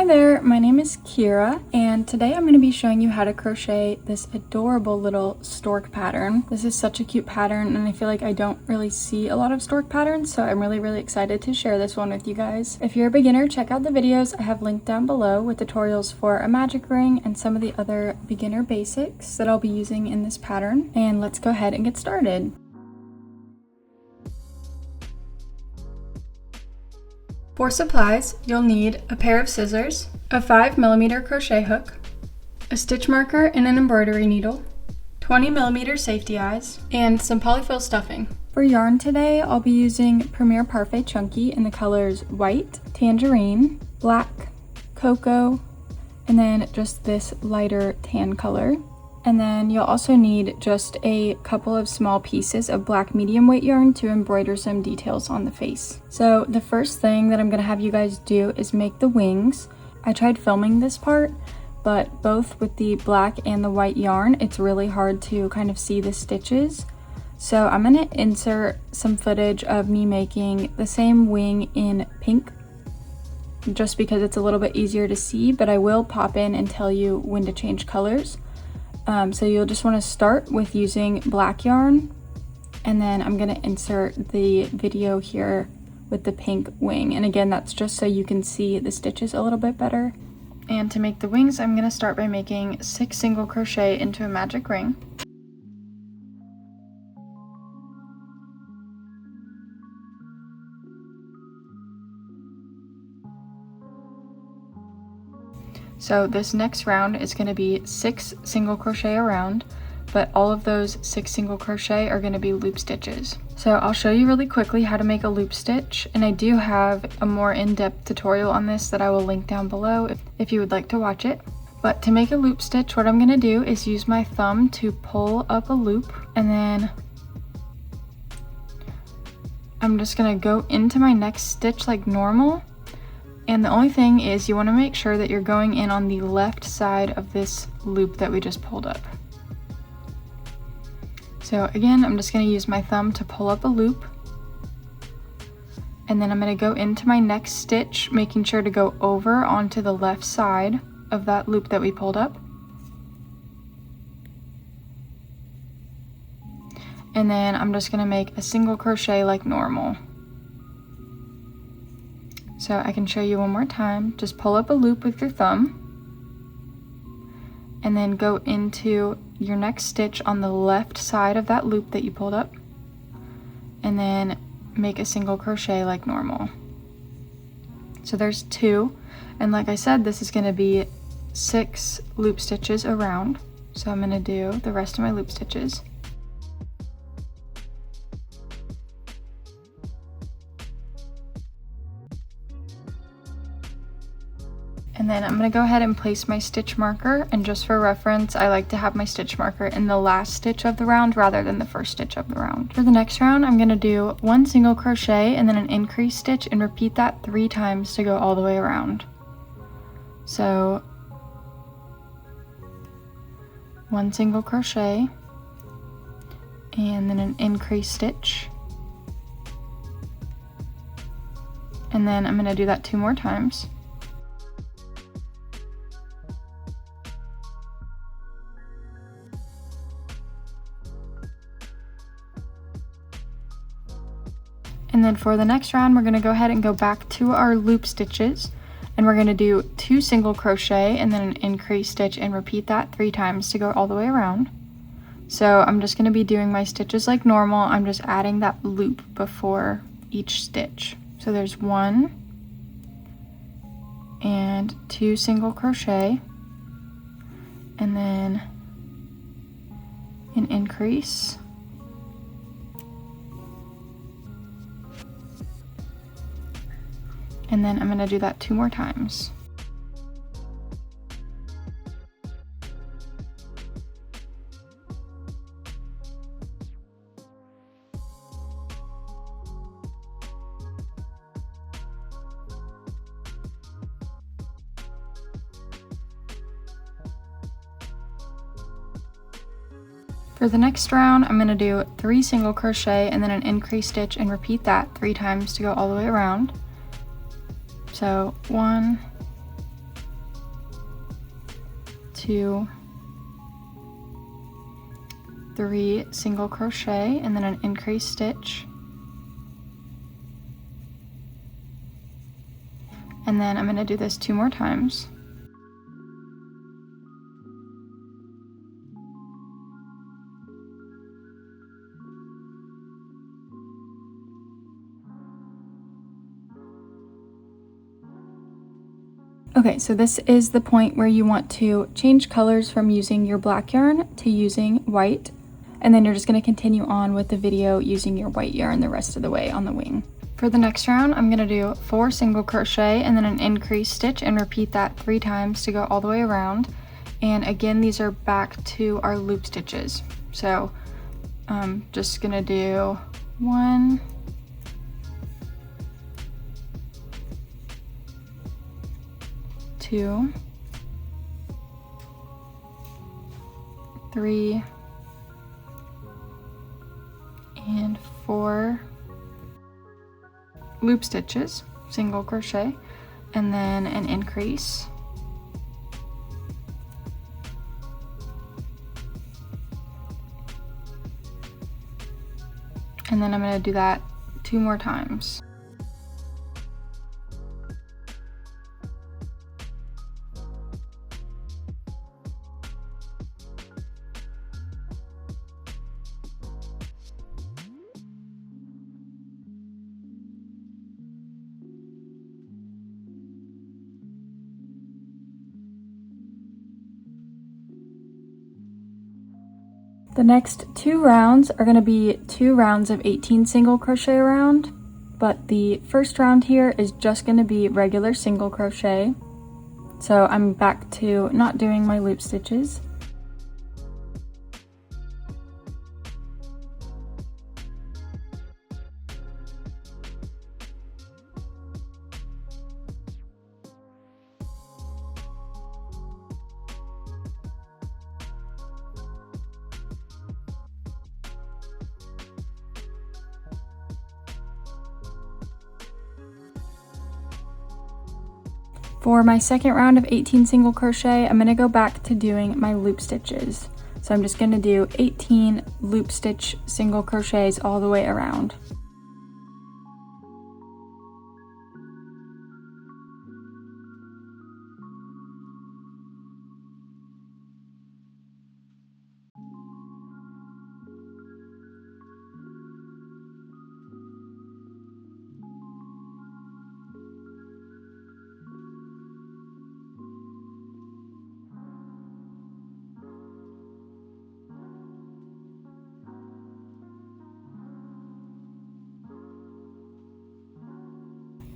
Hi there, my name is Kira, and today I'm going to be showing you how to crochet this adorable little stork pattern. This is such a cute pattern, and I feel like I don't really see a lot of stork patterns, so I'm really excited to share this one with you guys. If you're a beginner, check out the videos I have linked down below with tutorials for a magic ring and some of the other beginner basics that I'll be using in this pattern. And let's go ahead and get started. For supplies, you'll need a pair of scissors, a 5mm crochet hook, a stitch marker and an embroidery needle, 20mm safety eyes, and some polyfill stuffing. For yarn today, I'll be using Premier Parfait Chunky in the colors white, tangerine, black, cocoa, and then just this lighter tan color. And then you'll also need just a couple of small pieces of black medium weight yarn to embroider some details on the face. So the first thing that I'm gonna have you guys do is make the wings. I tried filming this part, but both with the black and the white yarn, it's really hard to kind of see the stitches. So I'm gonna insert some footage of me making the same wing in pink, just because it's a little bit easier to see, but I will pop in and tell you when to change colors. So you'll just want to start with using black yarn, and then I'm going to insert the video here with the pink wing. And again, that's just so you can see the stitches a little bit better. And to make the wings, I'm going to start by making 6 single crochet into a magic ring. So this next round is going to be 6 single crochet around, but all of those 6 single crochet are going to be loop stitches. So I'll show you really quickly how to make a loop stitch, and I do have a more in-depth tutorial on this that I will link down below if you would like to watch it. But to make a loop stitch, what I'm going to do is use my thumb to pull up a loop, and then I'm just going to go into my next stitch like normal. And the only thing is you want to make sure that you're going in on the left side of this loop that we just pulled up. So again, I'm just going to use my thumb to pull up a loop. And then I'm going to go into my next stitch, making sure to go over onto the left side of that loop that we pulled up. And then I'm just going to make a single crochet like normal. So I can show you one more time. Just pull up a loop with your thumb, and then go into your next stitch on the left side of that loop that you pulled up, and then make a single crochet like normal. So there's 2, and like I said, this is going to be 6 loop stitches around. So I'm going to do the rest of my loop stitches. And then I'm going to go ahead and place my stitch marker, and just for reference, I like to have my stitch marker in the last stitch of the round rather than the first stitch of the round. For the next round, I'm going to do 1 single crochet and then an increase stitch, and repeat that 3 times to go all the way around. So 1 single crochet and then an increase stitch, and then I'm going to do that 2 more times. And then for the next round, we're going to go ahead and go back to our loop stitches, and we're going to do 2 single crochet and then an increase stitch, and repeat that 3 times to go all the way around. So I'm just going to be doing my stitches like normal. I'm just adding that loop before each stitch. So there's 1 and 2 single crochet, and then an increase. And then I'm going to do that 2 more times. For the next round, I'm going to do 3 single crochet and then an increase stitch, and repeat that 3 times to go all the way around. So 1, 2, 3 single crochet and then an increase stitch. And then I'm going to do this 2 more times. Okay, so this is the point where you want to change colors from using your black yarn to using white, and then you're just going to continue on with the video using your white yarn the rest of the way on the wing. For the next round, I'm going to do 4 single crochet and then an increase stitch and repeat that 3 times to go all the way around. And again, these are back to our loop stitches. So I'm just going to do 1, 2, 3, and 4 loop stitches, single crochet, and then an increase. And then I'm going to do that 2 more times. The next 2 rounds are going to be 2 rounds of 18 single crochet around, but the first round here is just going to be regular single crochet. So I'm back to not doing my loop stitches. For my second round of 18 single crochet, I'm going to go back to doing my loop stitches. So I'm just going to do 18 loop stitch single crochets all the way around.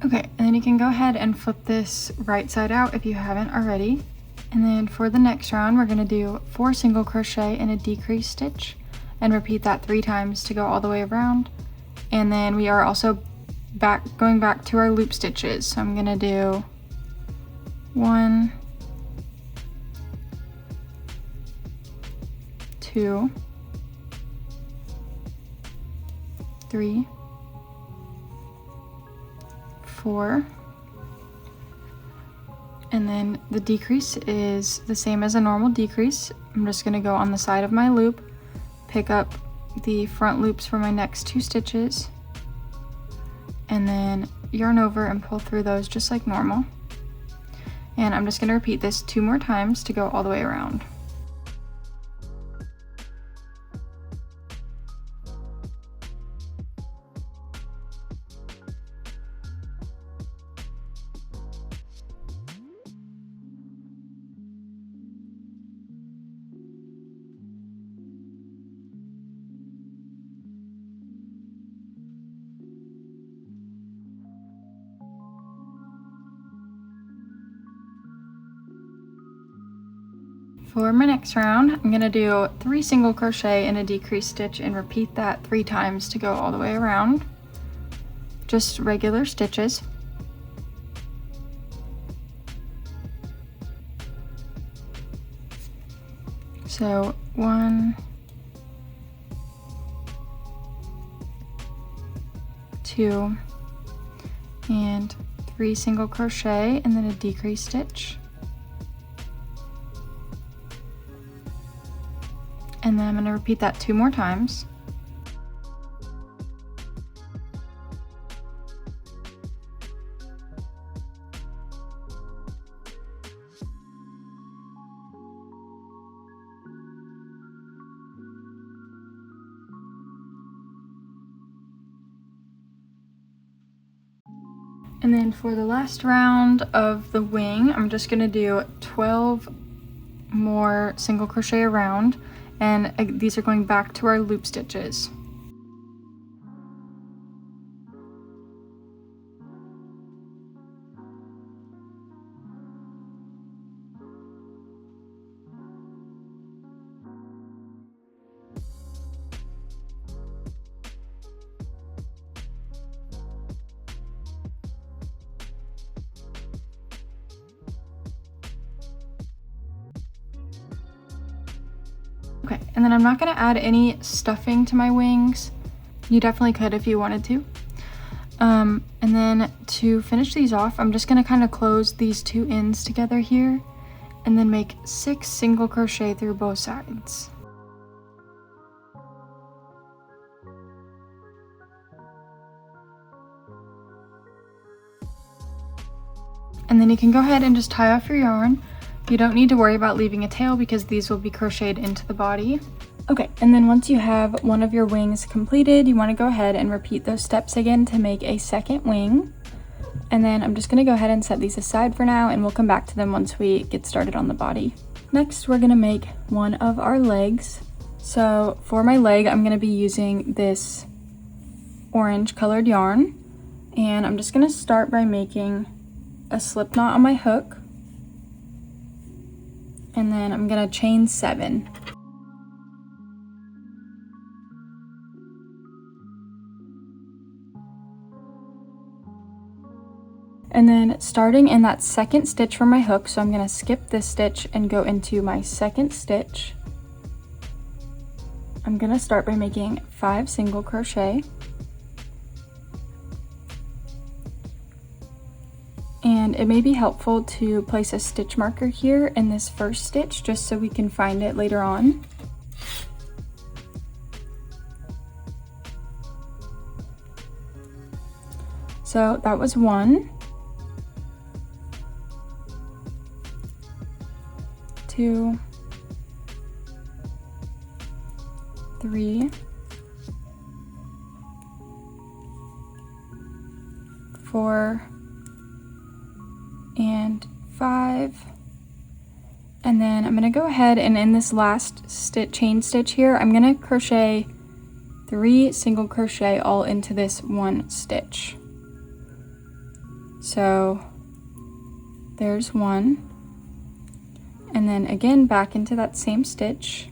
Okay, and then you can go ahead and flip this right side out if you haven't already. And then for the next round, we're going to do 4 single crochet and a decrease stitch and repeat that 3 times to go all the way around. And then we are also going back to our loop stitches. So I'm going to do 1, 2, 3, 4, and then the decrease is the same as a normal decrease. I'm just going to go on the side of my loop, pick up the front loops for my next 2 stitches, and then yarn over and pull through those just like normal. And I'm just going to repeat this 2 more times to go all the way around. For my next round, I'm going to do 3 single crochet and a decrease stitch and repeat that 3 times to go all the way around. Just regular stitches. So 1, 2, and 3 single crochet and then a decrease stitch. And then I'm going to repeat that 2 more times. And then for the last round of the wing, I'm just going to do 12 more single crochet around, and these are going back to our loop stitches. Okay, and then I'm not going to add any stuffing to my wings. You definitely could if you wanted to. And then to finish these off, I'm just going to kind of close these 2 ends together here and then make 6 single crochet through both sides. And then you can go ahead and just tie off your yarn. You don't need to worry about leaving a tail because these will be crocheted into the body. Okay, and then once you have one of your wings completed, you want to go ahead and repeat those steps again to make a second wing. And then I'm just going to go ahead and set these aside for now, and we'll come back to them once we get started on the body. Next, we're going to make one of our legs. So for my leg, I'm going to be using this orange colored yarn, and I'm just going to start by making a slip knot on my hook. And then I'm gonna chain 7. And then starting in that second stitch from my hook, so I'm gonna skip this stitch and go into my second stitch. I'm gonna start by making 5 single crochet. And it may be helpful to place a stitch marker here in this first stitch just so we can find it later on. So that was 1, 2, 3, 4, and 5, and then I'm going to go ahead and in this last chain stitch here, I'm going to crochet 3 single crochet all into this one stitch. So there's 1, and then again back into that same stitch,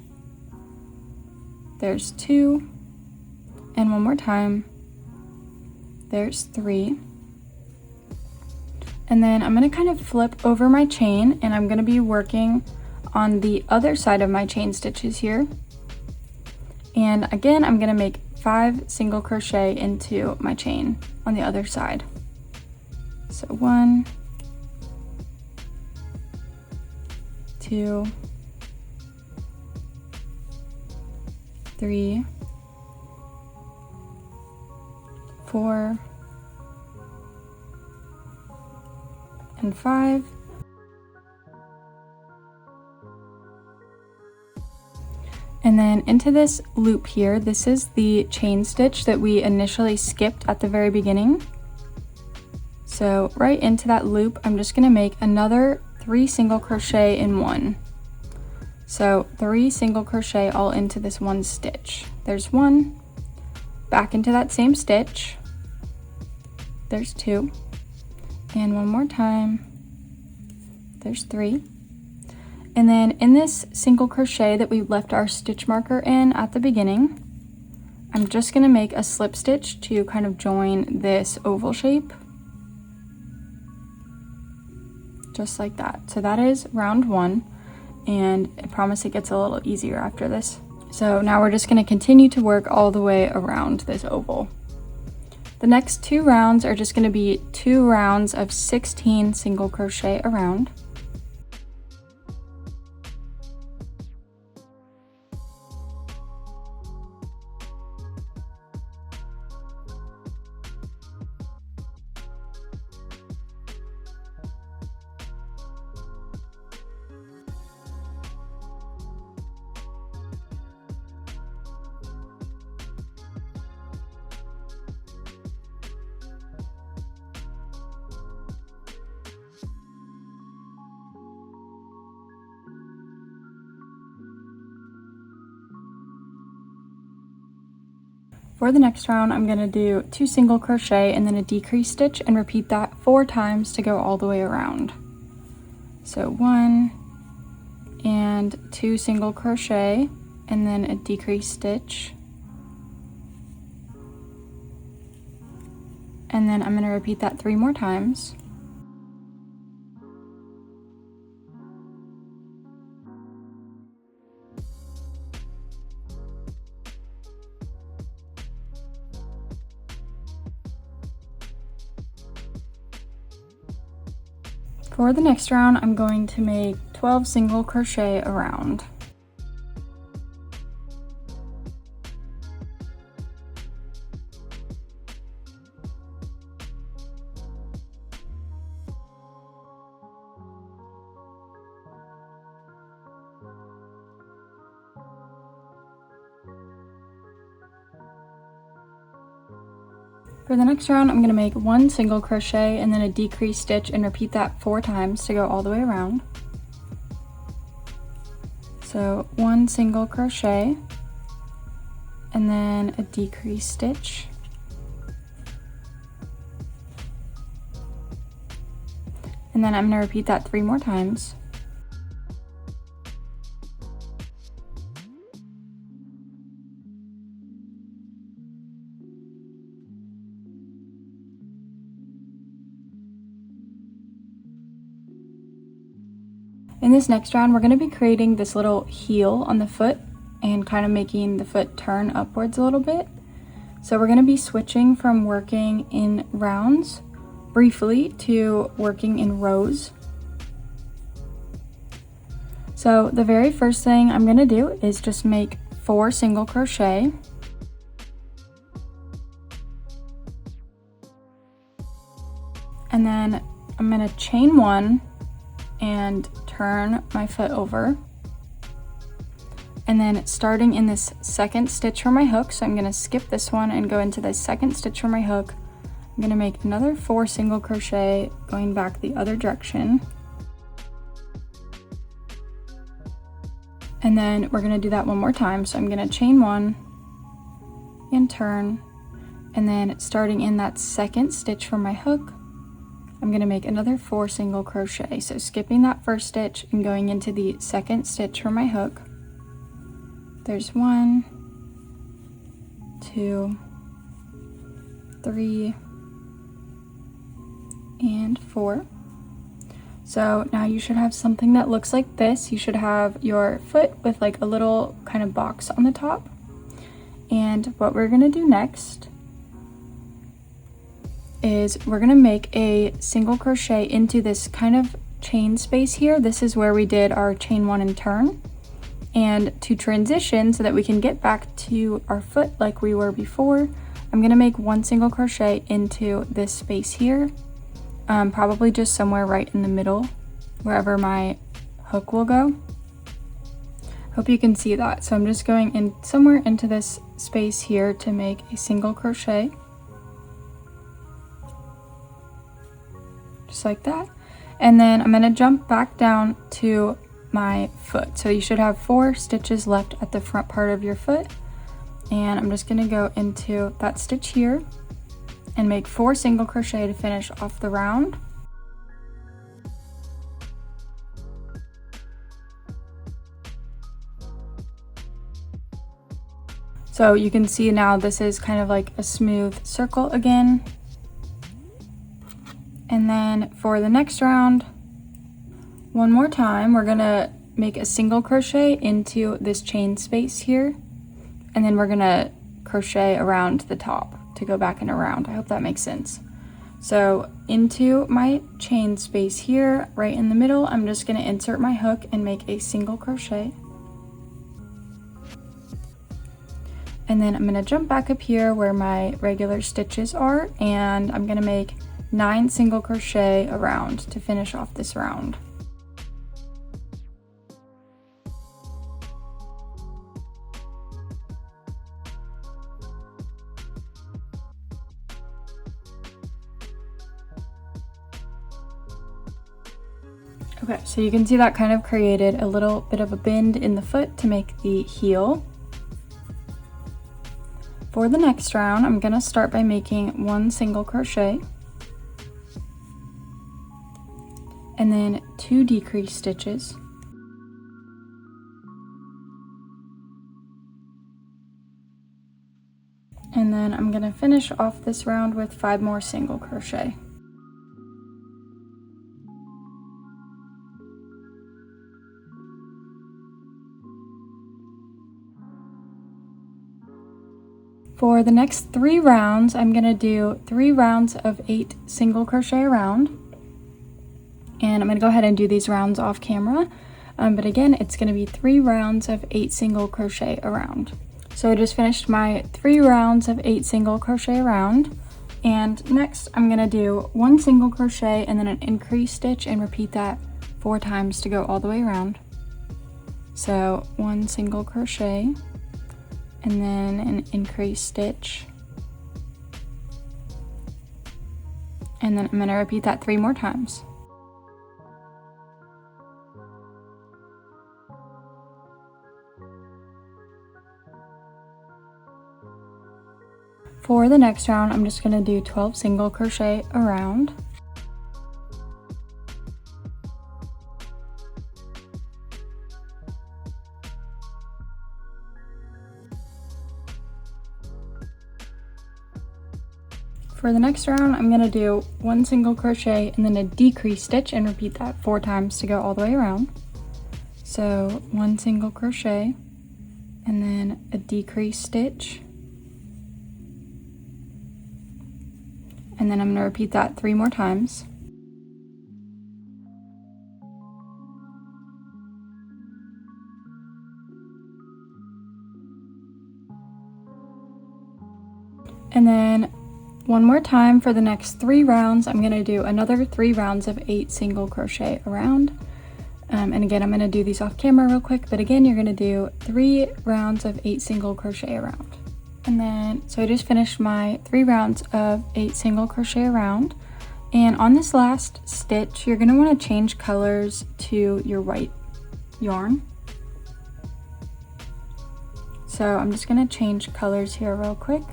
there's 2, and one more time, there's 3. And then I'm going to kind of flip over my chain, and I'm going to be working on the other side of my chain stitches here. And again, I'm going to make 5 single crochet into my chain on the other side. So 1, 2, 3, 4, and 5. And then into this loop here, this is the chain stitch that we initially skipped at the very beginning. So right into that loop, I'm just going to make another 3 single crochet in 1. So 3 single crochet all into this one stitch. There's 1, back into that same stitch, there's 2, and one more time, there's 3. And then in this single crochet that we left our stitch marker in at the beginning, I'm just going to make a slip stitch to kind of join this oval shape. Just like that. So that is round 1, and I promise it gets a little easier after this. So now we're just going to continue to work all the way around this oval. The next 2 rounds are just going to be 2 rounds of 16 single crochet around. For the next round, I'm going to do 2 single crochet and then a decrease stitch and repeat that 4 times to go all the way around. So 1 and 2 single crochet and then a decrease stitch. And then I'm going to repeat that 3 more times. For the next round, I'm going to make 12 single crochet around. For the next round, I'm going to make 1 single crochet and then a decrease stitch and repeat that 4 times to go all the way around. So 1 single crochet and then a decrease stitch. And then I'm going to repeat that 3 more times. In this next round, we're going to be creating this little heel on the foot and kind of making the foot turn upwards a little bit. So we're going to be switching from working in rounds briefly to working in rows. So the very first thing I'm going to do is just make 4 single crochet. And then I'm going to chain 1 and turn my foot over, and then starting in this second stitch for my hook, so I'm going to skip this one and go into the second stitch for my hook. I'm going to make another 4 single crochet going back the other direction, and then we're going to do that one more time. So I'm going to chain 1 and turn, and then starting in that second stitch for my hook, I'm going to make another 4 single crochet. So skipping that first stitch and going into the second stitch for my hook. There's 1, 2, 3, and 4. So now you should have something that looks like this. You should have your foot with like a little kind of box on the top. And what we're going to do next is we're going to make a single crochet into this kind of chain space here. This is where we did our chain 1 and turn. And to transition so that we can get back to our foot like we were before, I'm going to make 1 single crochet into this space here, probably just somewhere right in the middle wherever my hook will go. Hope you can see that. So I'm just going in somewhere into this space here to make a single crochet. Just like that. And then I'm going to jump back down to my foot. So you should have 4 stitches left at the front part of your foot. And I'm just going to go into that stitch here and make 4 single crochet to finish off the round. So you can see now this is kind of like a smooth circle again. And then for the next round, one more time, we're gonna make a single crochet into this chain space here. And then we're gonna crochet around the top to go back and around. I hope that makes sense. So into my chain space here, right in the middle, I'm just gonna insert my hook and make a single crochet. And then I'm gonna jump back up here where my regular stitches are, and I'm gonna make 9 single crochet around to finish off this round. Okay, so you can see that kind of created a little bit of a bend in the foot to make the heel. For the next round, I'm going to start by making 1 single crochet and then 2 decrease stitches. And then I'm going to finish off this round with 5 more single crochet. For the next 3 rounds, I'm going to do 3 rounds of 8 single crochet around. And I'm going to go ahead and do these rounds off camera. But again, it's going to be 3 rounds of 8 single crochet around. So I just finished my 3 rounds of 8 single crochet around, and next I'm going to do 1 single crochet and then an increase stitch and repeat that 4 times to go all the way around. So 1 single crochet and then an increase stitch, and then I'm going to repeat that 3 more times. For the next round, I'm just going to do 12 single crochet around. For the next round, I'm going to do 1 single crochet and then a decrease stitch and repeat that 4 times to go all the way around. So 1 single crochet and then a decrease stitch. And then I'm going to repeat that 3 more times. And then one more time for the next 3 rounds, I'm going to do another 3 rounds of 8 single crochet around. And again, I'm going to do these off camera real quick, but again, you're going to do 3 rounds of 8 single crochet around. And then, so I just finished my 3 rounds of 8 single crochet around. And on this last stitch, you're going to want to change colors to your white yarn. So I'm just going to change colors here real quick.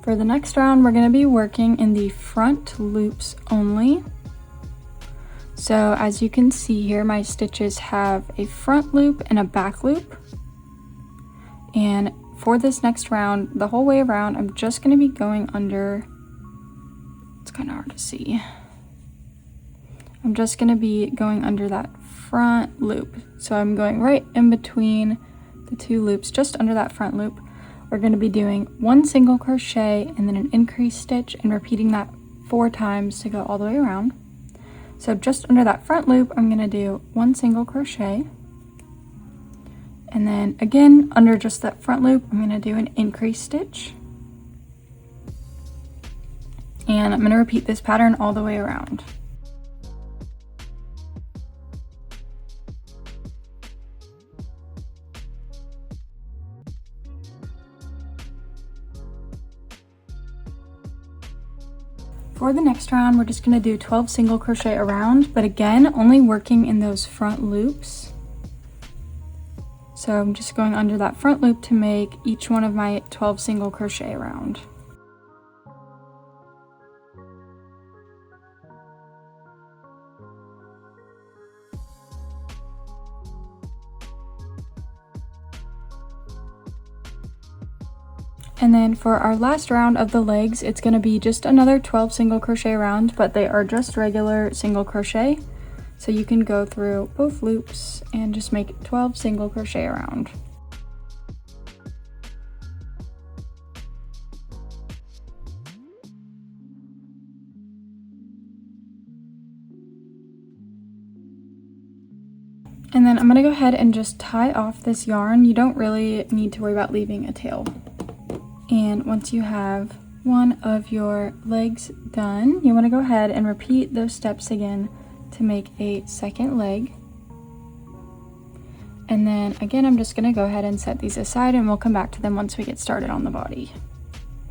For the next round, we're going to be working in the front loops only. So as you can see here, my stitches have a front loop and a back loop. And for this next round, the whole way around, I'm just going to be going under, it's kind of hard to see. I'm just going to be going under that front loop. So I'm going right in between the 2 loops, just under that front loop. We're going to be doing 1 single crochet and then an increase stitch and repeating that 4 times to go all the way around. So just under that front loop, I'm going to do 1 single crochet. And then again, under just that front loop, I'm going to do an increase stitch. And I'm going to repeat this pattern all the way around. For the next round, we're just going to do 12 single crochet around, but again, only working in those front loops. So I'm just going under that front loop to make each one of my 12 single crochet around. And then for our last round of the legs, it's going to be just another 12 single crochet around, but they are just regular single crochet. So you can go through both loops and just make 12 single crochet around. And then I'm going to go ahead and just tie off this yarn. You don't really need to worry about leaving a tail. And once you have one of your legs done, you want to go ahead and repeat those steps again to make a second leg. And then again, I'm just going to go ahead and set these aside and we'll come back to them once we get started on the body.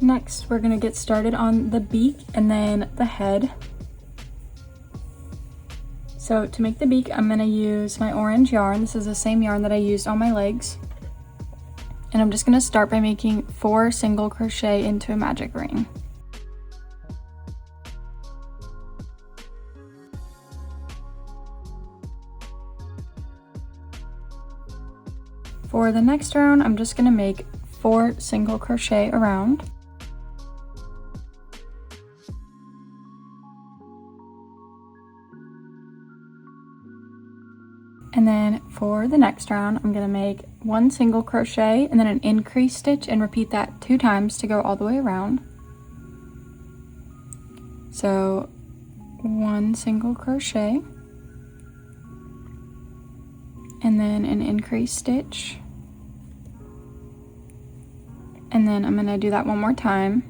Next, we're going to get started on the beak and then the head. So to make the beak, I'm going to use my orange yarn. This is the same yarn that I used on my legs. and I'm just going to start by making 4 single crochet into a magic ring. For the next round, I'm just going to make 4 single crochet around. And then for the next round, I'm going to make 1 single crochet and then an increase stitch and repeat that 2 times to go all the way around. So 1 single crochet and then an increase stitch. And then I'm going to do that one more time.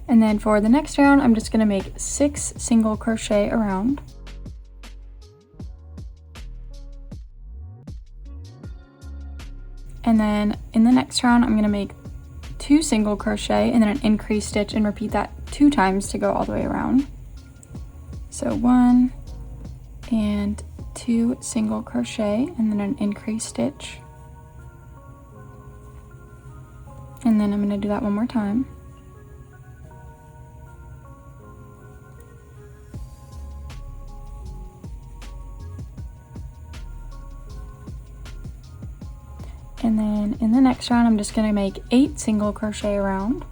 And then for the next round, I'm just going to make 6 single crochet around. And then in the next round, I'm going to make 2 single crochet and then an increase stitch and repeat that 2 times to go all the way around. So 1 and 2 single crochet and then an increase stitch. And then I'm going to do that one more time. And then in the next round, I'm just going to make 8 single crochet around.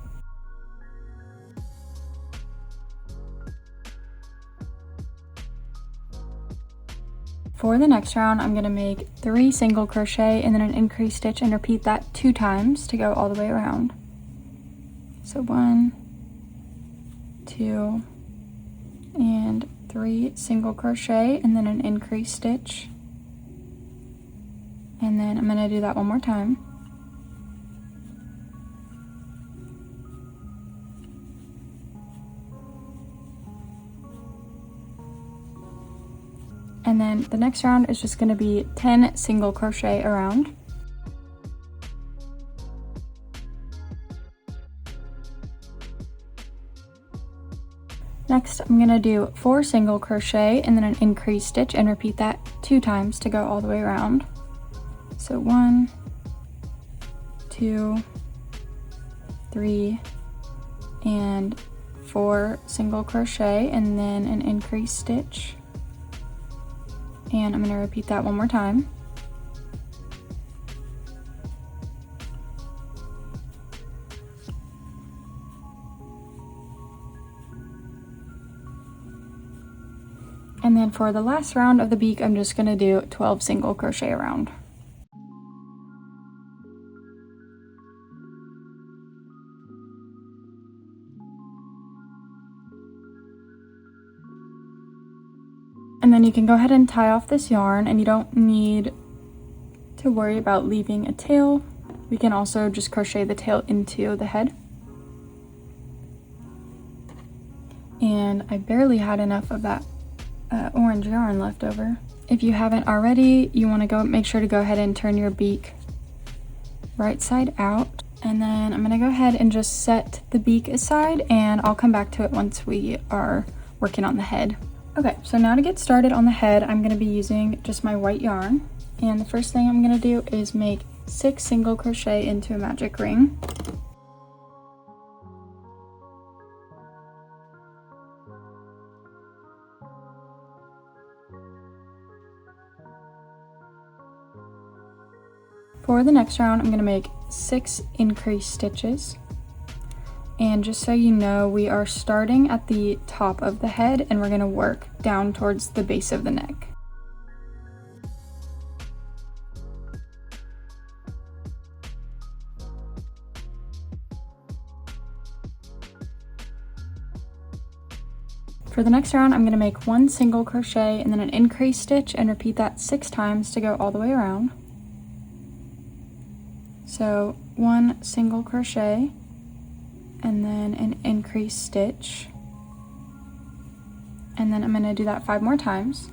For the next round, I'm going to make 3 single crochet and then an increase stitch and repeat that 2 times to go all the way around. So 1, 2, and 3 single crochet and then an increase stitch. And then I'm going to do that one more time. And then the next round is just going to be 10 single crochet around. Next, I'm going to do 4 single crochet and then an increase stitch and repeat that 2 times to go all the way around. So 1, 2, 3, and 4 single crochet and then an increase stitch. And I'm going to repeat that one more time. And then for the last round of the beak, I'm just going to do 12 single crochet around. And then you can go ahead and tie off this yarn, and you don't need to worry about leaving a tail. We can also just crochet the tail into the head. And I barely had enough of that orange yarn left over. If you haven't already, you want to make sure to go ahead and turn your beak right side out. And then I'm going to go ahead and just set the beak aside, and I'll come back to it once we are working on the head. Okay, so now to get started on the head, I'm going to be using just my white yarn. And the first thing I'm going to do is make 6 single crochet into a magic ring. For the next round, I'm going to make 6 increase stitches. And just so you know, we are starting at the top of the head and we're going to work down towards the base of the neck. For the next round, I'm going to make 1 single crochet and then an increase stitch and repeat that 6 times to go all the way around. So 1 single crochet and then an increase stitch, and then I'm going to do that 5 more times.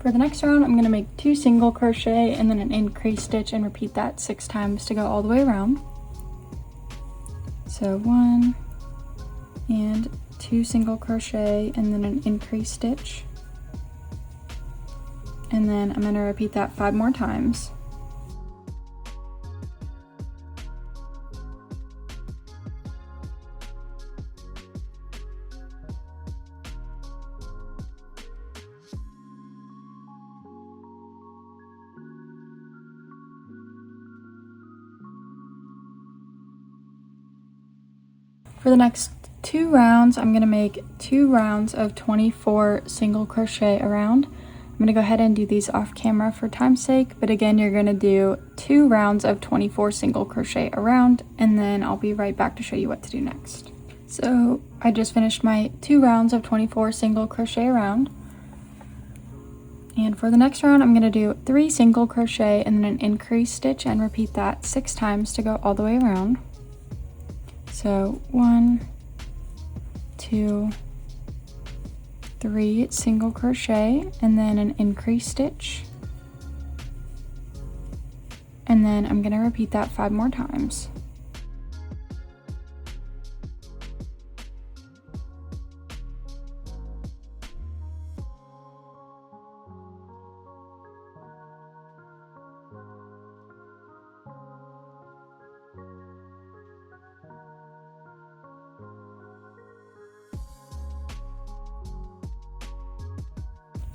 For the next round, I'm going to make 2 single crochet and then an increase stitch and repeat that 6 times to go all the way around. So 1 and 2 single crochet and then an increase stitch. And then I'm going to repeat that 5 more times. For the next 2 rounds, I'm going to make 2 rounds of 24 single crochet around. I'm going to go ahead and do these off camera for time's sake, but again, you're going to do 2 rounds of 24 single crochet around, and then I'll be right back to show you what to do next. So I just finished my 2 rounds of 24 single crochet around. And for the next round, I'm going to do 3 single crochet and then an increase stitch and repeat that 6 times to go all the way around. So 1, 2, 3 single crochet and then an increase stitch. And then I'm going to repeat that 5 more times.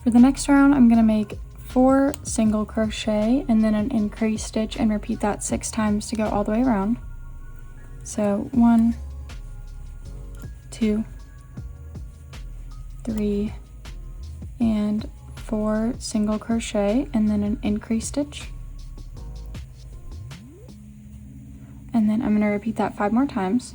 For the next round, I'm going to make 4 single crochet and then an increase stitch and repeat that 6 times to go all the way around. So 1, 2, 3, and 4 single crochet and then an increase stitch. And then I'm going to repeat that 5 more times.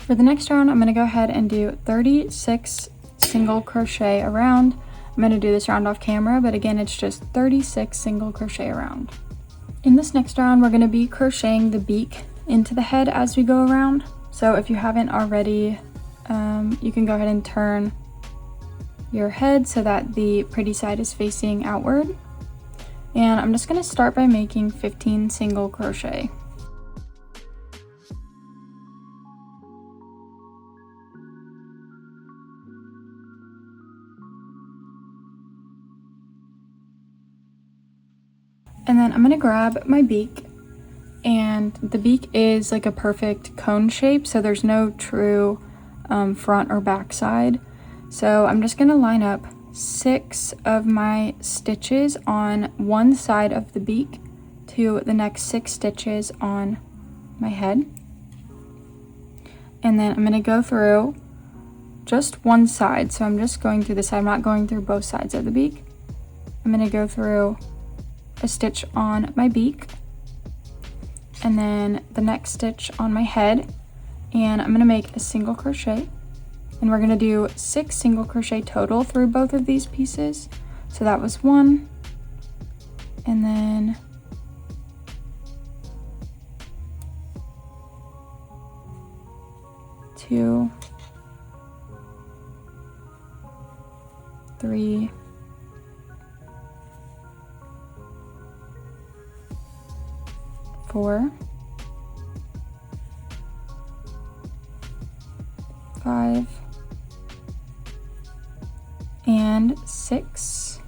For the next round, I'm going to go ahead and do 36 single crochet around. I'm going to do this round off camera, but again, it's just 36 single crochet around. In this next round, we're going to be crocheting the beak into the head as we go around. So if you haven't already, you can go ahead and turn your head so that the pretty side is facing outward. And I'm just going to start by making 15 single crochet. And then I'm going to grab my beak, and the beak is like a perfect cone shape, so there's no true front or back side. So I'm just going to line up 6 of my stitches on one side of the beak to the next 6 stitches on my head. And then I'm going to go through just one side, so I'm just going through this side, I'm not going through both sides of the beak. I'm going to go through a stitch on my beak and then the next stitch on my head, and I'm going to make a single crochet, and we're going to do 6 single crochet total through both of these pieces. So that was 1, and then 2, 3, 4, 5, and 6.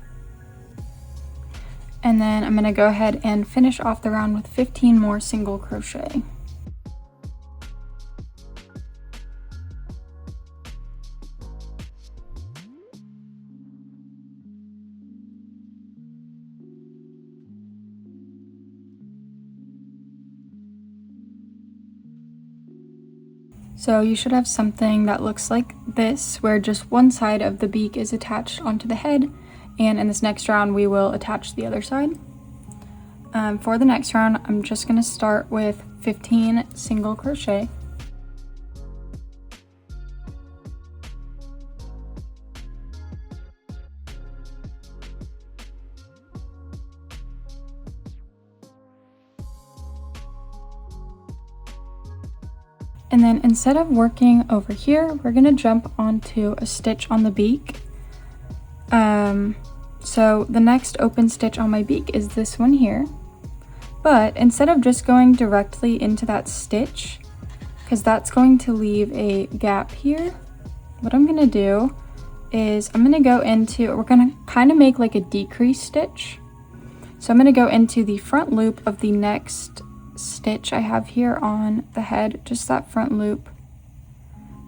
And then I'm going to go ahead and finish off the round with 15 more single crochet. So you should have something that looks like this, where just one side of the beak is attached onto the head, and in this next round we will attach the other side. For the next round, I'm just going to start with 15 single crochet. And then instead of working over here, we're going to jump onto a stitch on the beak. So the next open stitch on my beak is this one here. But instead of just going directly into that stitch, because that's going to leave a gap here, what I'm going to do is I'm going to go into, we're going to kind of make like a decrease stitch. So I'm going to go into the front loop of the next stitch I have here on the head, just that front loop.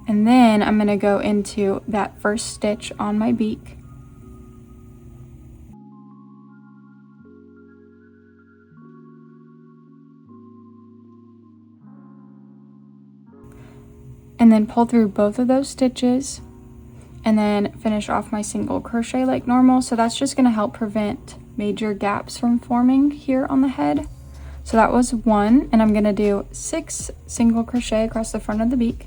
And then I'm going to go into that first stitch on my beak. And then pull through both of those stitches and then finish off my single crochet like normal. So that's just going to help prevent major gaps from forming here on the head. So that was one, and I'm going to do 6 single crochet across the front of the beak.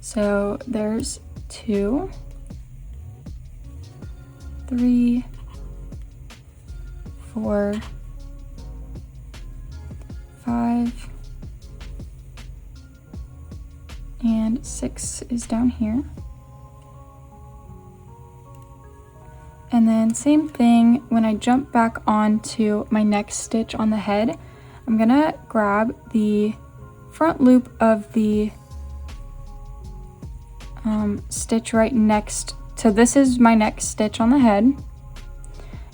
So there's 2, 3, 4, 5, and 6 is down here. And then same thing, when I jump back onto my next stitch on the head, I'm gonna grab the front loop of the stitch right next to, this is my next stitch on the head.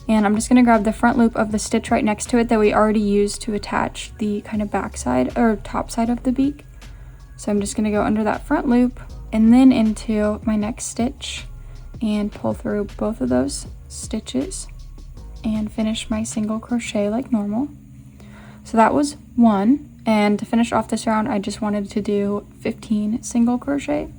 And I'm just gonna grab the front loop of the stitch right next to it that we already used to attach the kind of back side or top side of the beak. So I'm just going to go under that front loop and then into my next stitch and pull through both of those stitches and finish my single crochet like normal. So that was 1, and to finish off this round I just wanted to do 15 single crochet.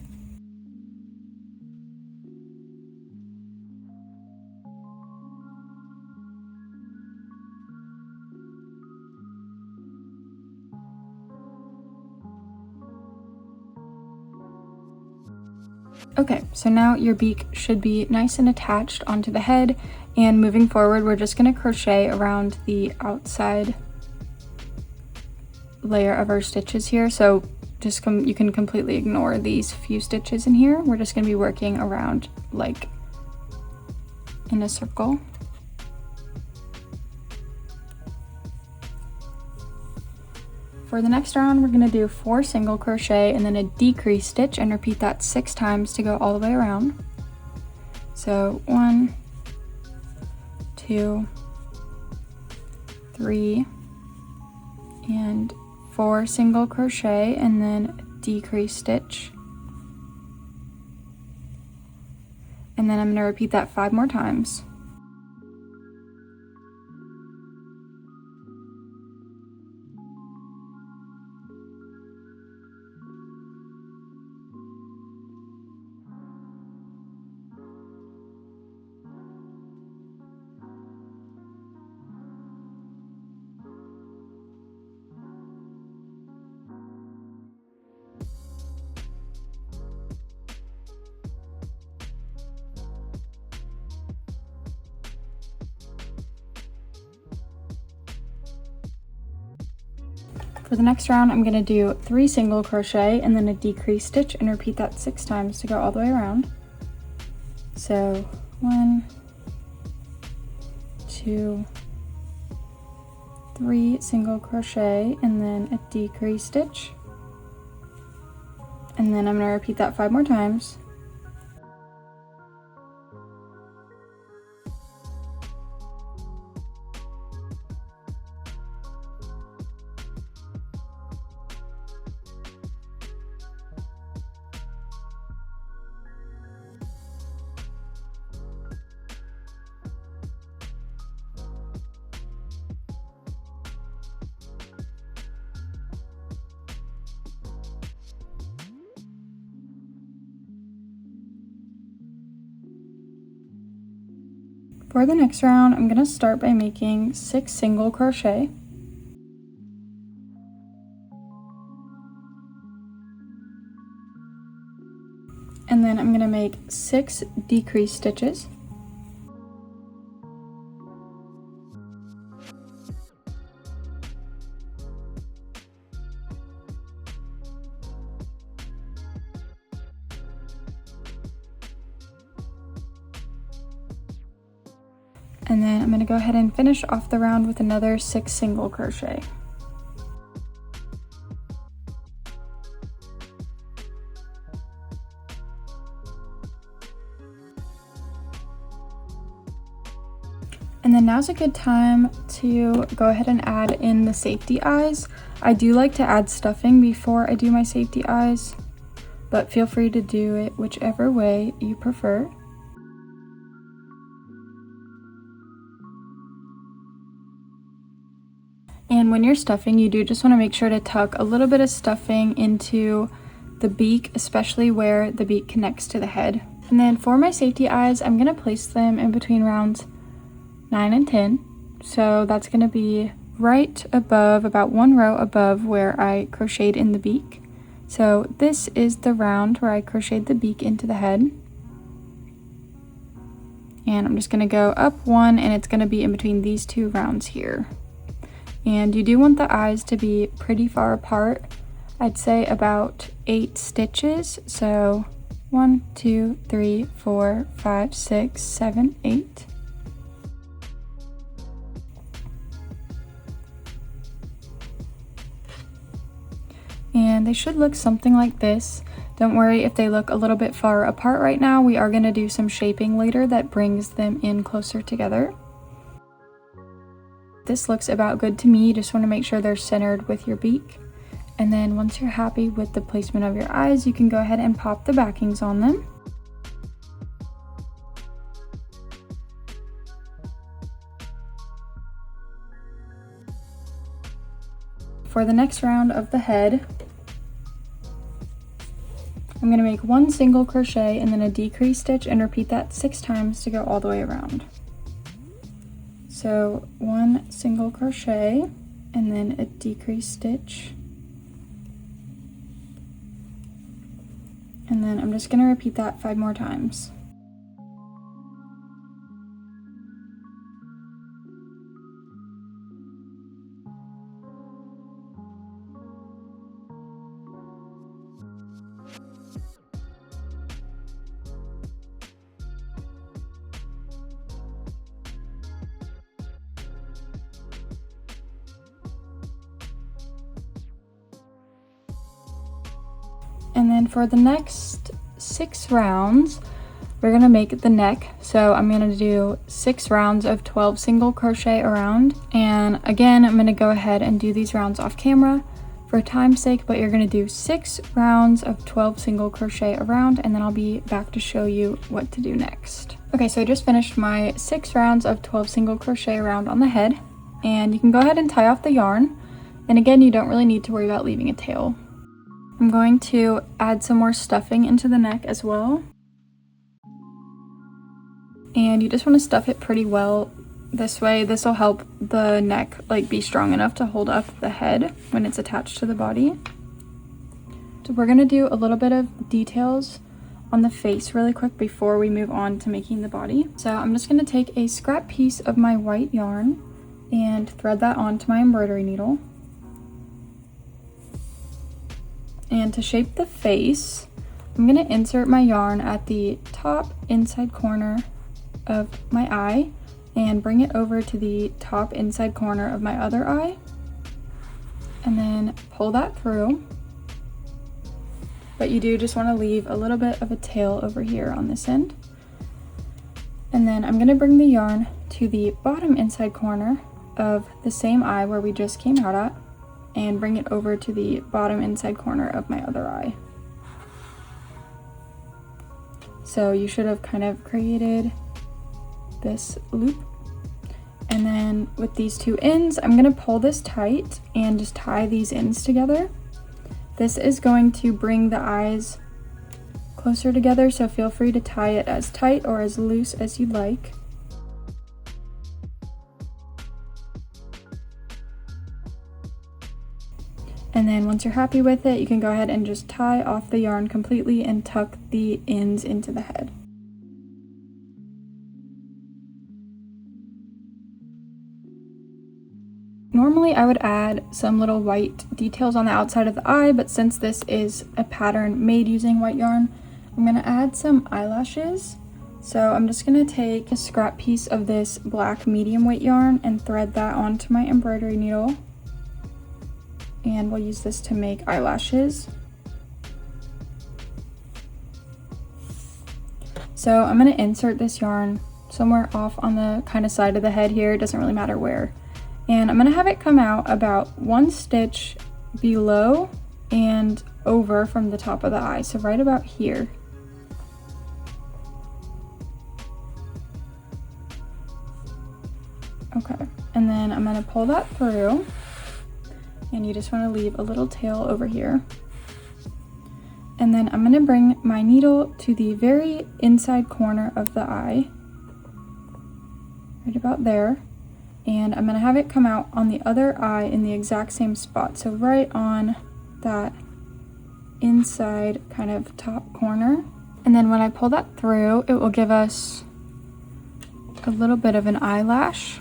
Okay, so now your beak should be nice and attached onto the head, and moving forward we're just going to crochet around the outside layer of our stitches here. So just you can completely ignore these few stitches in here. We're just going to be working around like in a circle. For the next round, we're going to do 4 single crochet and then a decrease stitch and repeat that 6 times to go all the way around. So 1, 2, 3, and 4 single crochet and then a decrease stitch. And then I'm going to repeat that 5 more times. For the next round, I'm going to do 3 single crochet and then a decrease stitch and repeat that 6 times to go all the way around. So 1, 2, 3 single crochet and then a decrease stitch. And then I'm going to repeat that 5 more times. For the next round, I'm going to start by making 6 single crochet. And then I'm going to make 6 decrease stitches. And then I'm going to go ahead and finish off the round with another 6 single crochet. And then now's a good time to go ahead and add in the safety eyes. I do like to add stuffing before I do my safety eyes, but feel free to do it whichever way you prefer. And when you're stuffing, you do just want to make sure to tuck a little bit of stuffing into the beak, especially where the beak connects to the head. And then for my safety eyes, I'm going to place them in between rounds 9 and 10. So that's going to be right above, about 1 row above where I crocheted in the beak. So this is the round where I crocheted the beak into the head. And I'm just going to go up 1, and it's going to be in between these 2 rounds here. And you do want the eyes to be pretty far apart. I'd say about 8 stitches. So 1, 2, 3, 4, 5, 6, 7, 8. And they should look something like this. Don't worry if they look a little bit far apart right now. We are going to do some shaping later that brings them in closer together. This looks about good to me. You just want to make sure they're centered with your beak. And then once you're happy with the placement of your eyes, you can go ahead and pop the backings on them. For the next round of the head, I'm going to make 1 single crochet and then a decrease stitch and repeat that 6 times to go all the way around. So 1 single crochet and then a decrease stitch. And then I'm just going to repeat that 5 more times. And then for the next 6 rounds, we're gonna make the neck. So I'm gonna do 6 rounds of 12 single crochet around. And again, I'm gonna go ahead and do these rounds off camera for time's sake, but you're gonna do 6 rounds of 12 single crochet around, and then I'll be back to show you what to do next. Okay, so I just finished my 6 rounds of 12 single crochet around on the head, and you can go ahead and tie off the yarn. And again, you don't really need to worry about leaving a tail. I'm going to add some more stuffing into the neck as well. And you just want to stuff it pretty well this way. This will help the neck be strong enough to hold up the head when it's attached to the body. So we're going to do a little bit of details on the face really quick before we move on to making the body. So I'm just going to take a scrap piece of my white yarn and thread that onto my embroidery needle. And to shape the face, I'm going to insert my yarn at the top inside corner of my eye and bring it over to the top inside corner of my other eye, and then pull that through. But you do just want to leave a little bit of a tail over here on this end. And then I'm going to bring the yarn to the bottom inside corner of the same eye where we just came out at, and bring it over to the bottom inside corner of my other eye. So you should have kind of created this loop. And then with these 2 ends, I'm going to pull this tight and just tie these ends together. This is going to bring the eyes closer together, so feel free to tie it as tight or as loose as you'd like. And then once you're happy with it, you can go ahead and just tie off the yarn completely and tuck the ends into the head. Normally I would add some little white details on the outside of the eye, but since this is a pattern made using white yarn, I'm gonna add some eyelashes. So I'm just gonna take a scrap piece of this black medium weight yarn and thread that onto my embroidery needle. And we'll use this to make eyelashes. So I'm gonna insert this yarn somewhere off on the kind of side of the head here, it doesn't really matter where. And I'm gonna have it come out about 1 stitch below and over from the top of the eye, so right about here. Okay, and then I'm gonna pull that through. And you just want to leave a little tail over here. And then I'm going to bring my needle to the very inside corner of the eye, right about there. And I'm going to have it come out on the other eye in the exact same spot. So right on that inside kind of top corner. And then when I pull that through, it will give us a little bit of an eyelash,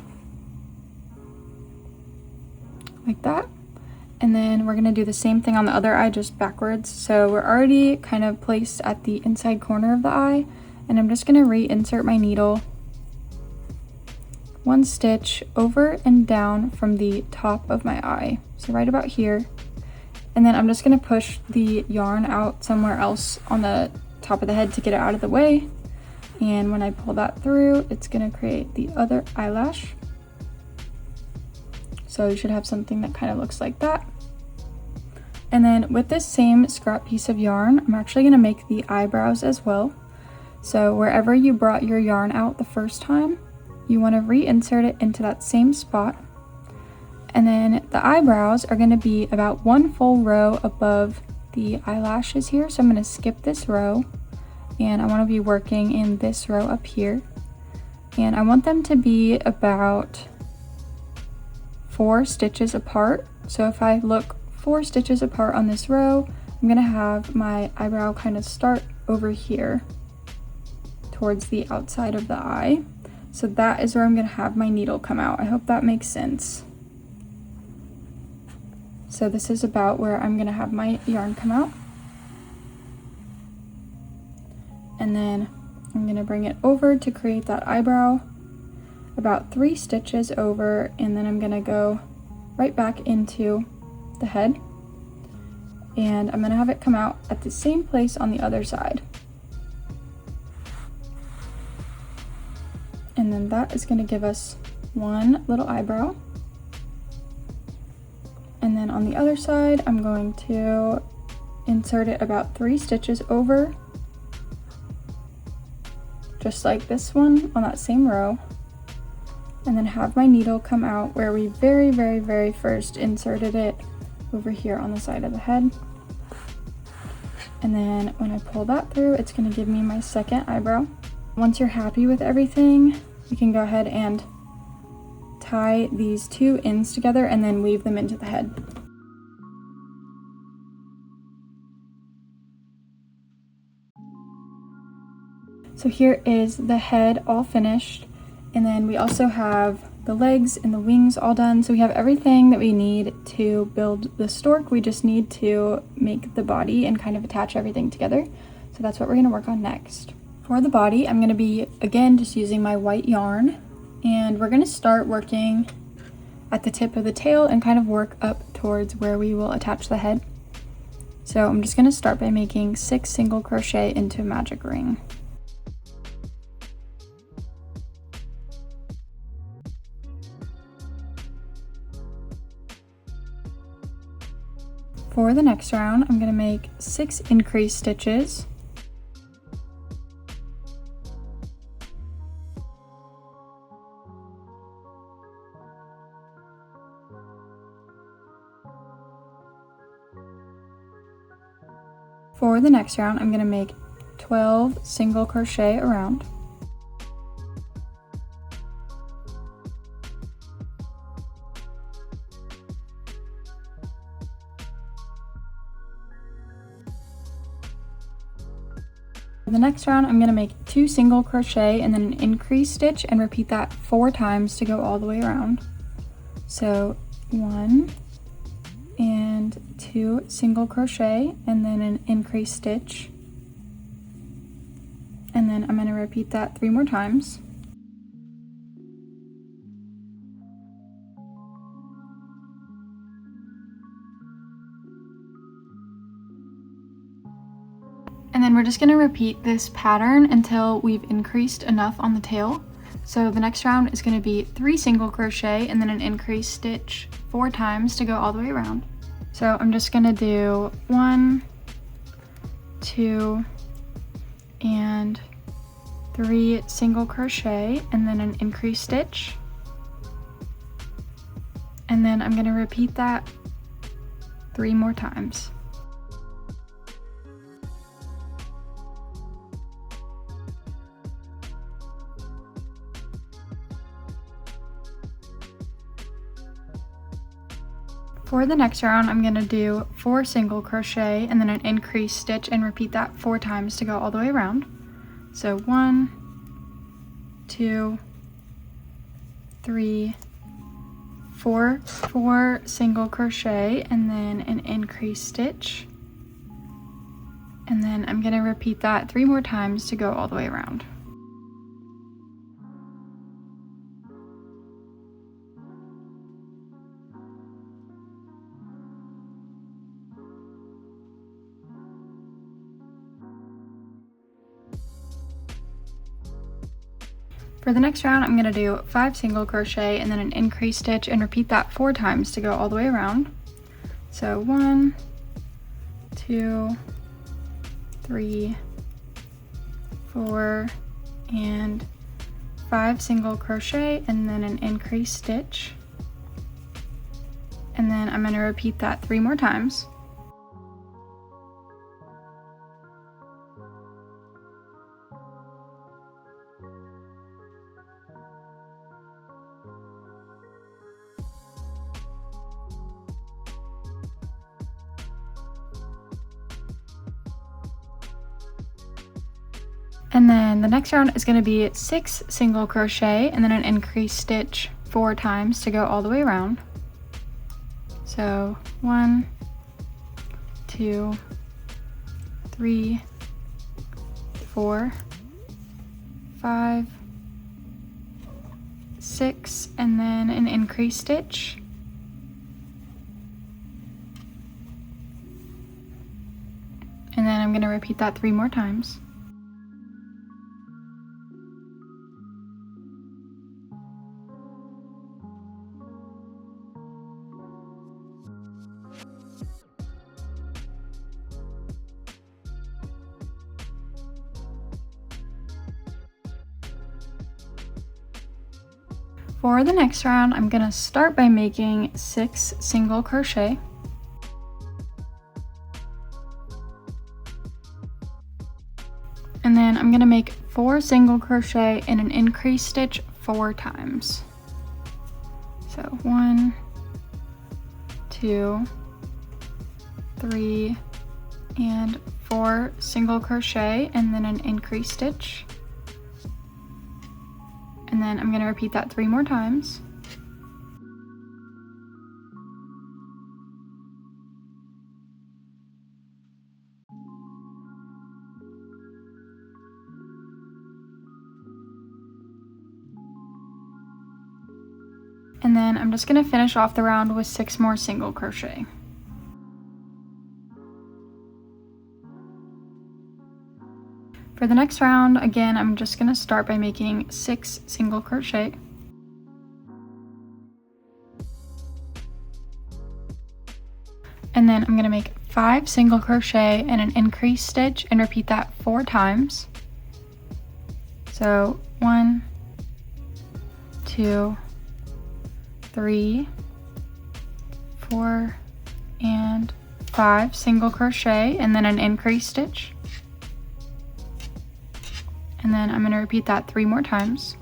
like that. And then we're gonna do the same thing on the other eye, just backwards. So we're already kind of placed at the inside corner of the eye, and I'm just gonna reinsert my needle 1 stitch over and down from the top of my eye. So right about here. And then I'm just gonna push the yarn out somewhere else on the top of the head to get it out of the way. And when I pull that through, it's gonna create the other eyelash. So you should have something that kind of looks like that. And then with this same scrap piece of yarn, I'm actually gonna make the eyebrows as well. So wherever you brought your yarn out the first time, you wanna reinsert it into that same spot. And then the eyebrows are gonna be about 1 full row above the eyelashes here. So I'm gonna skip this row, and I wanna be working in this row up here. And I want them to be about 4 stitches apart. So if I look 4 stitches apart on this row, I'm gonna have my eyebrow kind of start over here towards the outside of the eye. So that is where I'm gonna have my needle come out. I hope that makes sense. So this is about where I'm gonna have my yarn come out. And then I'm gonna bring it over to create that eyebrow, about 3 stitches over, and then I'm gonna go right back into the head, and I'm gonna have it come out at the same place on the other side. And then that is gonna give us 1 little eyebrow. And then on the other side, I'm going to insert it about 3 stitches over, just like this one on that same row. And then have my needle come out where we very first inserted it, over here on the side of the head. And then when I pull that through, it's gonna give me my second eyebrow. Once you're happy with everything, you can go ahead and tie these 2 ends together and then weave them into the head. So here is the head all finished. And then we also have the legs and the wings all done. So we have everything that we need to build the stork. We just need to make the body and kind of attach everything together. So that's what we're gonna work on next. For the body, I'm gonna be, again, just using my white yarn. And we're gonna start working at the tip of the tail and kind of work up towards where we will attach the head. So I'm just gonna start by making 6 single crochet into a magic ring. For the next round, I'm going to make 6 increase stitches. For the next round, I'm going to make 12 single crochet around. For the next round, I'm going to make 2 single crochet and then an increase stitch and repeat that 4 times to go all the way around. So 1 and 2 single crochet and then an increase stitch. And then I'm going to repeat that 3 more times. And then we're just going to repeat this pattern until we've increased enough on the tail. So the next round is going to be 3 single crochet and then an increase stitch 4 times to go all the way around. So I'm just going to do 1, 2, and 3 single crochet and then an increase stitch. And then I'm going to repeat that 3 more times. For the next round, I'm going to do 4 single crochet and then an increase stitch and repeat that 4 times to go all the way around. So 1, 2, 3, 4 single crochet and then an increase stitch. And then I'm going to repeat that 3 more times to go all the way around. For the next round, I'm going to do 5 single crochet and then an increase stitch and repeat that 4 times to go all the way around. So 1, 2, 3, 4, and 5 single crochet and then an increase stitch. And then I'm going to repeat that 3 more times. And then the next round is going to be 6 single crochet and then an increase stitch 4 times to go all the way around. So 1, 2, 3, 4, 5, 6, and then an increase stitch. And then I'm going to repeat that 3 more times. For the next round, I'm going to start by making 6 single crochet. And then I'm going to make 4 single crochet and an increase stitch 4 times. So 1, 2, 3, and 4 single crochet and then an increase stitch. And then I'm going to repeat that 3 more times. And then I'm just going to finish off the round with 6 more single crochet. For the next round, again, I'm just going to start by making 6 single crochet. And then I'm going to make 5 single crochet and an increase stitch and repeat that 4 times. So 1, 2, 3, 4, and 5 single crochet and then an increase stitch. And then I'm going to repeat that 3 more times.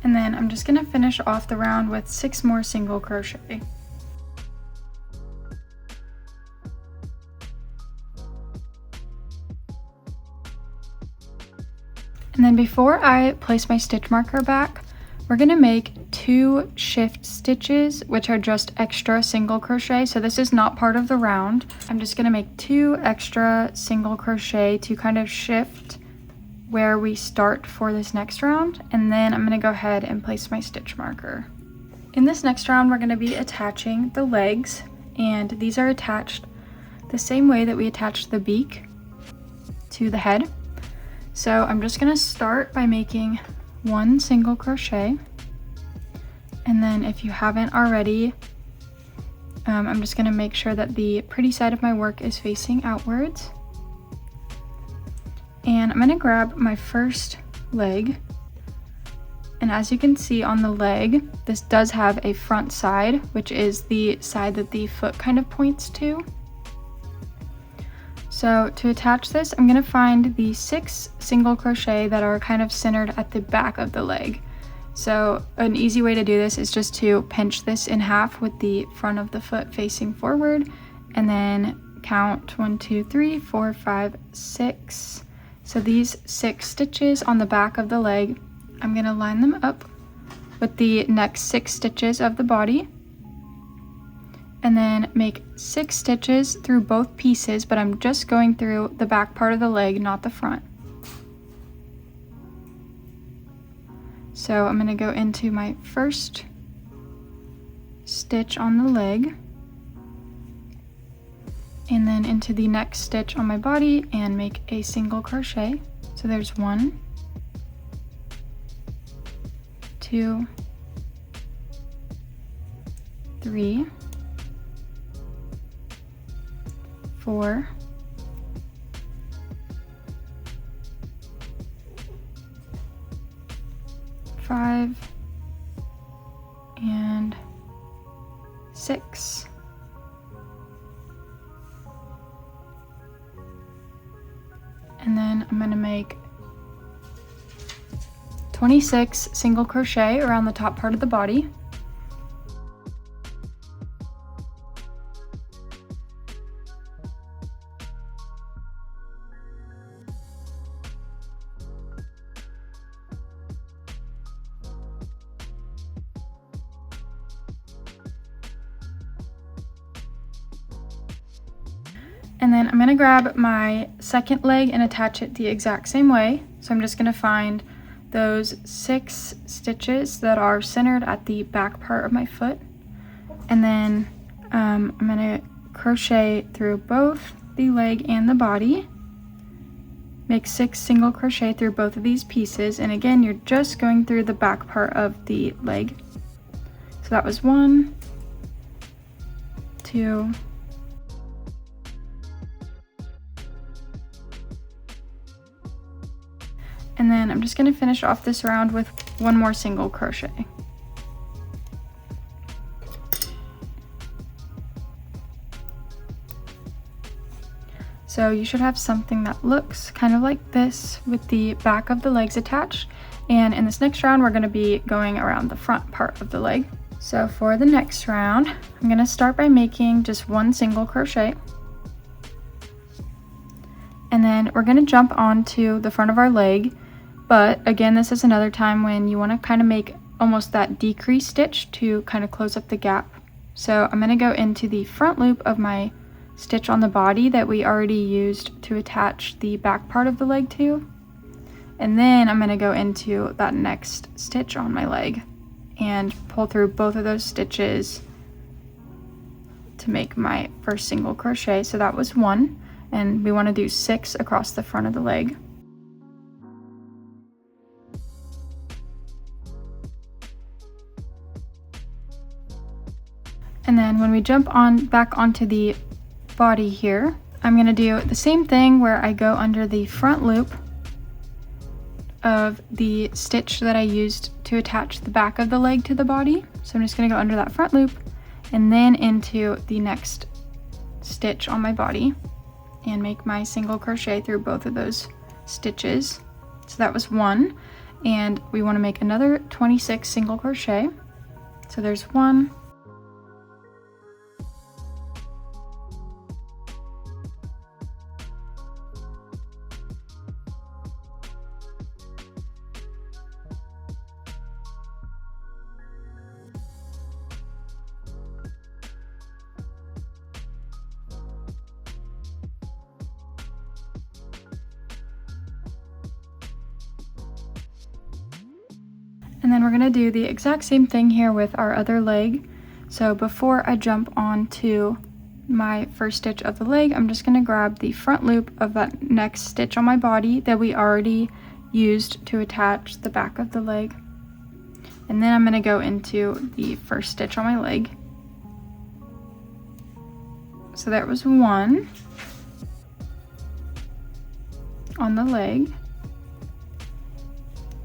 And then I'm just going to finish off the round with 6 more single crochet. And then before I place my stitch marker back, we're going to make 2 shift stitches, which are just extra single crochet. So this is not part of the round. I'm just going to make 2 extra single crochet to kind of shift where we start for this next round. And then I'm going to go ahead and place my stitch marker. In this next round, we're going to be attaching the legs, and these are attached the same way that we attached the beak to the head. So I'm just going to start by making 1 single crochet, and then if you haven't already, I'm just going to make sure that the pretty side of my work is facing outwards. And I'm going to grab my first leg, and as you can see on the leg, this does have a front side, which is the side that the foot kind of points to. So to attach this, I'm going to find the 6 single crochet that are kind of centered at the back of the leg. So an easy way to do this is just to pinch this in half with the front of the foot facing forward, and then count 1, 2, 3, 4, 5, 6. So these 6 stitches on the back of the leg, I'm going to line them up with the next 6 stitches of the body, and then make 6 stitches through both pieces, but I'm just going through the back part of the leg, not the front. So I'm going to go into my first stitch on the leg, and then into the next stitch on my body and make a single crochet. So there's 1, 2, 3, 4, 5, and 6. And then I'm going to make 26 single crochet around the top part of the body. And then I'm going to grab my second leg and attach it the exact same way. So I'm just going to find those 6 stitches that are centered at the back part of my foot. And then I'm going to crochet through both the leg and the body. Make 6 single crochet through both of these pieces. And again, you're just going through the back part of the leg. So that was 1, 2, and then I'm just going to finish off this round with 1 more single crochet. So you should have something that looks kind of like this with the back of the legs attached. And in this next round, we're going to be going around the front part of the leg. So for the next round, I'm going to start by making just 1 single crochet. And then we're going to jump onto the front of our leg. But again, this is another time when you want to kind of make almost that decrease stitch to kind of close up the gap. So I'm going to go into the front loop of my stitch on the body that we already used to attach the back part of the leg to. And then I'm going to go into that next stitch on my leg and pull through both of those stitches to make my first single crochet. So that was 1, and we want to do 6 across the front of the leg. And then when we jump back onto the body here, I'm going to do the same thing where I go under the front loop of the stitch that I used to attach the back of the leg to the body. So I'm just going to go under that front loop and then into the next stitch on my body and make my single crochet through both of those stitches. So that was 1. and we want to make another 26 single crochet. So there's 1, and then we're going to do the exact same thing here with our other leg. So before I jump onto my first stitch of the leg, I'm just going to grab the front loop of that next stitch on my body that we already used to attach the back of the leg. And then I'm going to go into the first stitch on my leg. So that was 1 on the leg,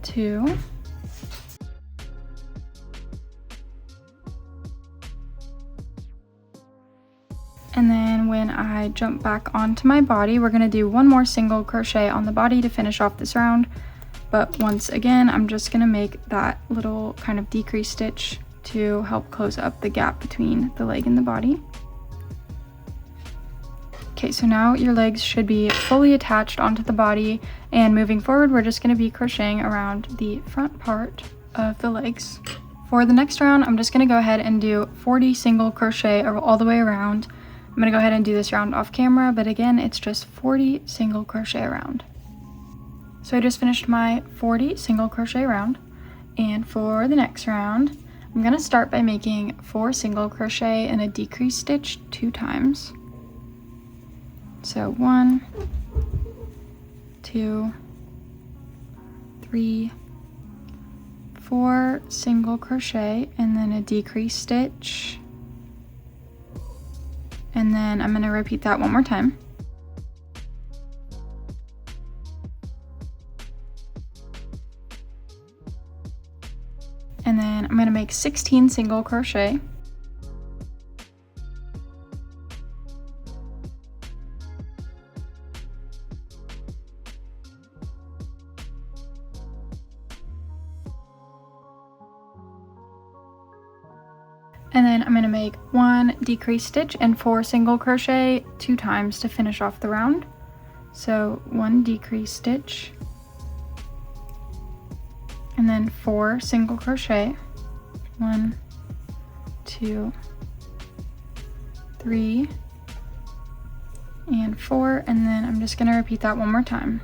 2, and then when I jump back onto my body, we're going to do 1 more single crochet on the body to finish off this round. But once again, I'm just going to make that little kind of decrease stitch to help close up the gap between the leg and the body. Okay, so now your legs should be fully attached onto the body, and moving forward, we're just going to be crocheting around the front part of the legs. For the next round, I'm just going to go ahead and do 40 single crochet all the way around. I'm going to go ahead and do this round off camera, but again, it's just 40 single crochet around. So I just finished my 40 single crochet round, and for the next round, I'm going to start by making 4 single crochet and a decrease stitch 2 times. So 1, 2, 3, 4 single crochet and then a decrease stitch. And then I'm going to repeat that one more time. And then I'm going to make 16 single crochet. And then I'm going to make 1 decrease stitch and 4 single crochet 2 times to finish off the round. So 1 decrease stitch and then 4 single crochet. 1, 2, 3, and 4, and then I'm just going to repeat that one more time.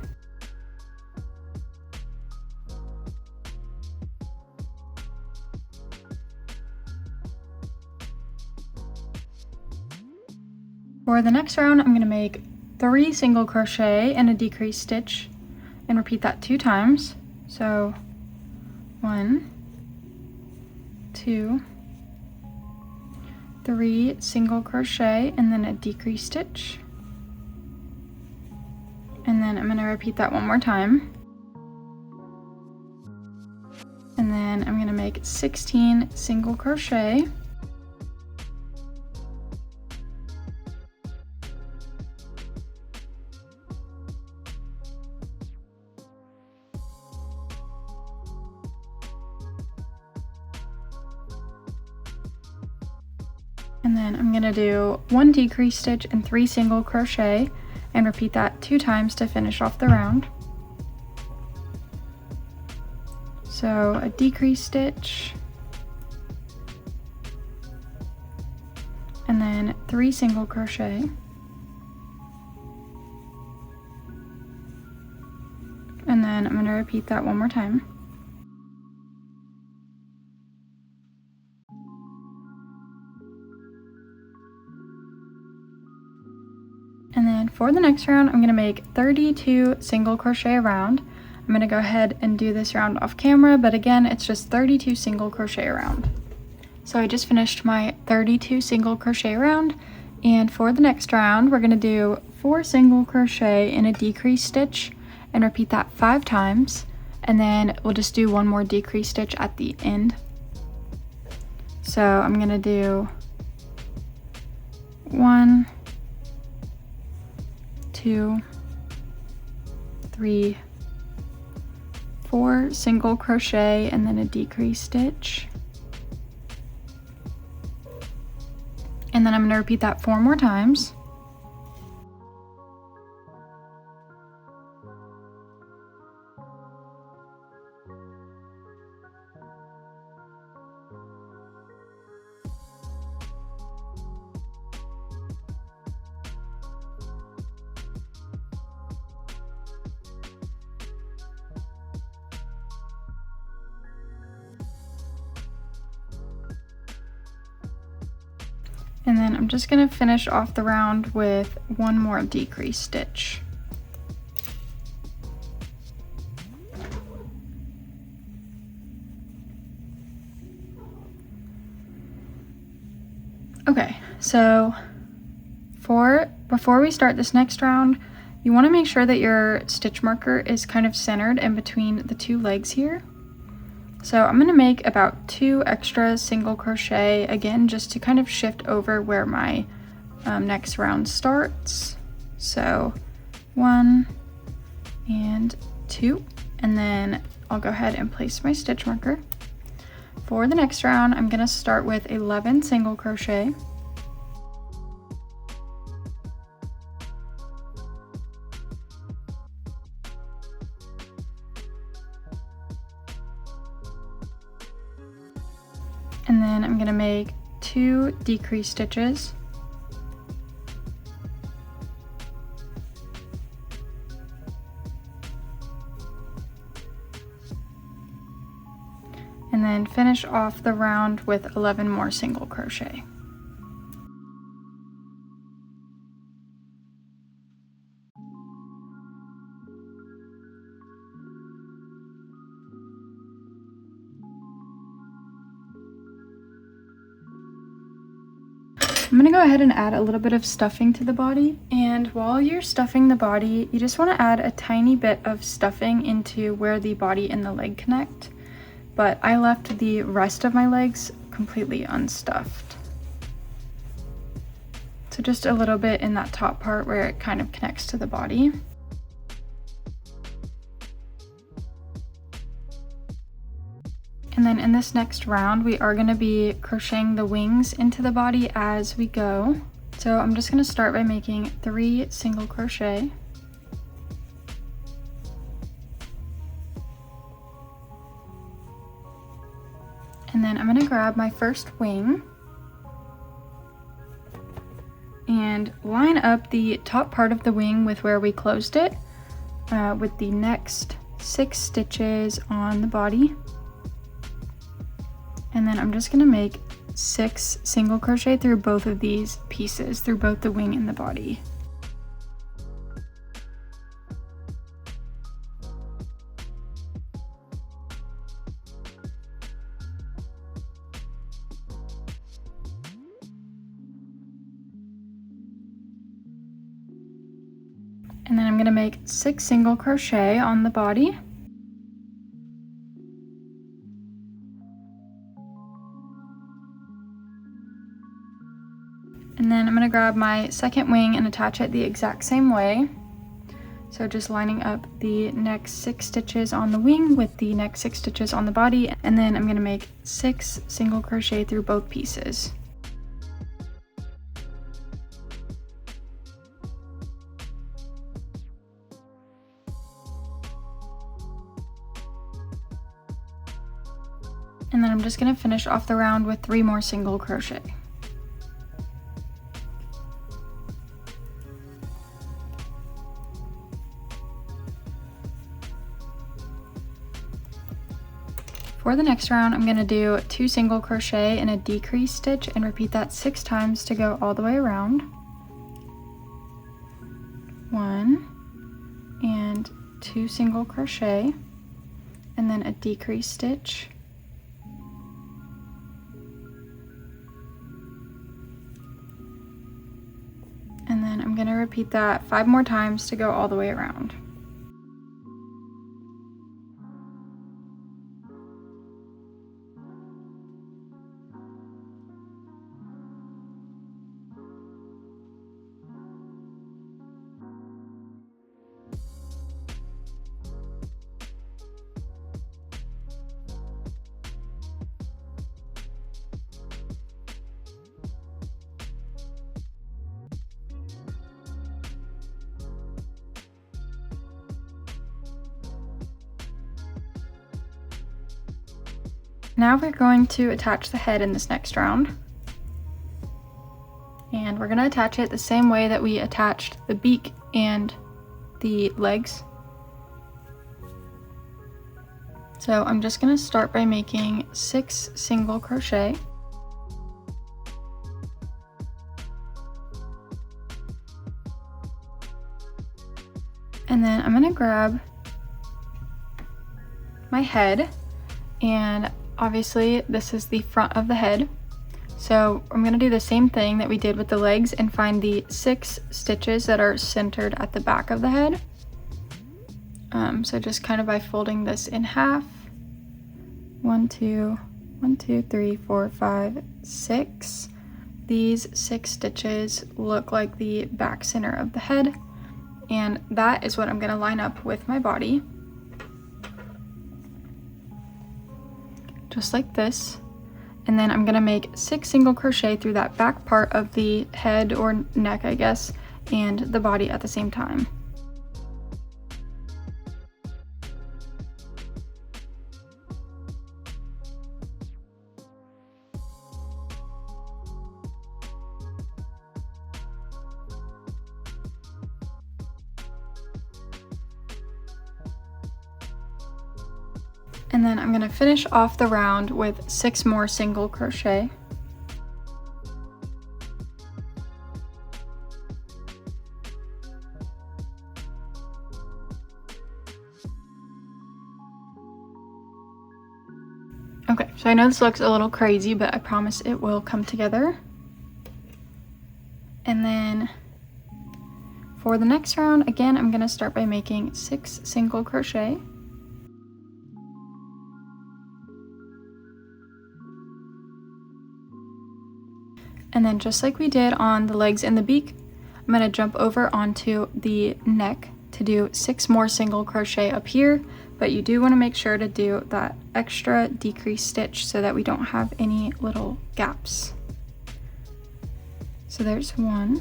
For the next round, I'm going to make 3 single crochet and a decrease stitch and repeat that 2 times. So 1, 2, 3 single crochet and then a decrease stitch. And then I'm going to repeat that one more time. And then I'm going to make 16 single crochet. And then I'm going to do 1 decrease stitch and 3 single crochet and repeat that 2 times to finish off the round. So a decrease stitch and then 3 single crochet and then I'm going to repeat that one more time. And then for the next round, I'm going to make 32 single crochet around. I'm going to go ahead and do this round off camera, but again, it's just 32 single crochet around. So I just finished my 32 single crochet round, and for the next round, we're going to do 4 single crochet in a decrease stitch and repeat that 5 times, and then we'll just do 1 more decrease stitch at the end. So I'm going to do 1, 2, 3, 4 single crochet and then a decrease stitch. And then I'm going to repeat that 4 more times. And then I'm just going to finish off the round with 1 more decrease stitch. Okay, so before we start this next round, you want to make sure that your stitch marker is kind of centered in between the 2 legs here. So I'm going to make about 2 extra single crochet, again, just to kind of shift over where my next round starts. So 1 and 2, and then I'll go ahead and place my stitch marker. For the next round, I'm going to start with 11 single crochet. And then I'm going to make 2 decrease stitches. And then finish off the round with 11 more single crochet. I'm gonna go ahead and add a little bit of stuffing to the body. And while you're stuffing the body, you just wanna add a tiny bit of stuffing into where the body and the leg connect. But I left the rest of my legs completely unstuffed. So just a little bit in that top part where it kind of connects to the body. And then in this next round, we are going to be crocheting the wings into the body as we go. So I'm just going to start by making 3 single crochet. And then I'm going to grab my first wing and line up the top part of the wing with where we closed it with the next 6 stitches on the body. And then I'm just going to make 6 single crochet through both of these pieces, through both the wing and the body. And then I'm going to make 6 single crochet on the body. And then I'm going to grab my second wing and attach it the exact same way. So just lining up the next 6 stitches on the wing with the next 6 stitches on the body. And then I'm going to make 6 single crochet through both pieces. And then I'm just going to finish off the round with 3 more single crochet. For the next round, I'm going to do 2 single crochet and a decrease stitch and repeat that 6 times to go all the way around. 1 and 2 single crochet and then a decrease stitch. And then I'm going to repeat that 5 more times to go all the way around. Now we're going to attach the head in this next round. And we're going to attach it the same way that we attached the beak and the legs. So I'm just going to start by making 6 single crochet. And then I'm going to grab my head, and obviously this is the front of the head. So I'm going to do the same thing that we did with the legs and find the 6 stitches that are centered at the back of the head. So just kind of by folding this in half. 1, 2, 3, 4, 5, 6. These 6 stitches look like the back center of the head, and that is what I'm going to line up with my body. Just like this. And then I'm going to make 6 single crochet through that back part of the head or neck, I guess, and the body at the same time. And then I'm going to finish off the round with 6 more single crochet. Okay, so I know this looks a little crazy, but I promise it will come together. And then for the next round, again, I'm going to start by making 6 single crochet. And then just like we did on the legs and the beak, I'm going to jump over onto the neck to do 6 more single crochet up here, but you do want to make sure to do that extra decrease stitch so that we don't have any little gaps. So there's 1,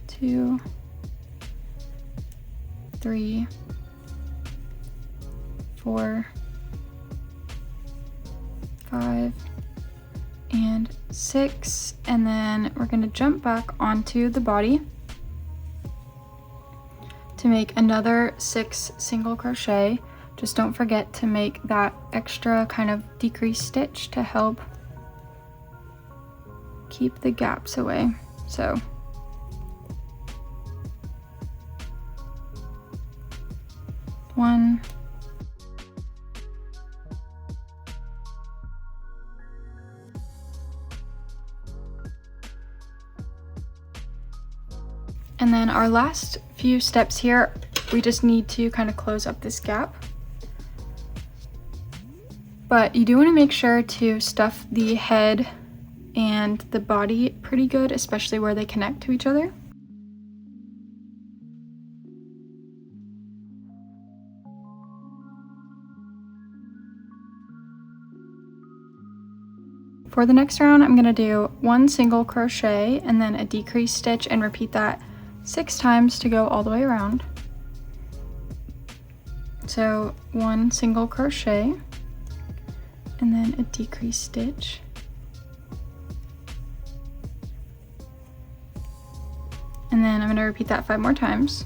2, 3, 4, 5, and 6, and then we're going to jump back onto the body to make another 6 single crochet. Just don't forget to make that extra kind of decrease stitch to help keep the gaps away. So one, and then our last few steps here, we just need to kind of close up this gap. But you do want to make sure to stuff the head and the body pretty good, especially where they connect to each other. For the next round, I'm going to do 1 single crochet and then a decrease stitch and repeat that 6 times to go all the way around. So 1 single crochet and then a decrease stitch. And then I'm going to repeat that 5 more times.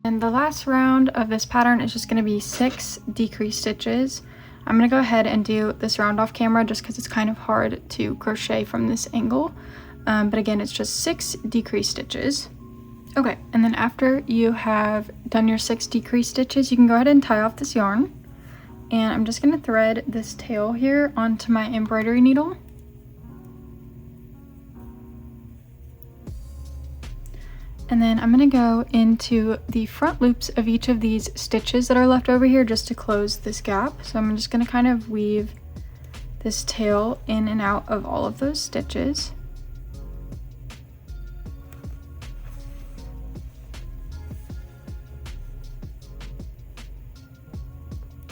And the last round of this pattern is just going to be 6 decrease stitches. I'm going to go ahead and do this round off camera just because it's kind of hard to crochet from this angle. But again, it's just 6 decrease stitches. Okay, and then after you have done your 6 decrease stitches, you can go ahead and tie off this yarn. And I'm just going to thread this tail here onto my embroidery needle. And then I'm going to go into the front loops of each of these stitches that are left over here just to close this gap. So I'm just going to kind of weave this tail in and out of all of those stitches.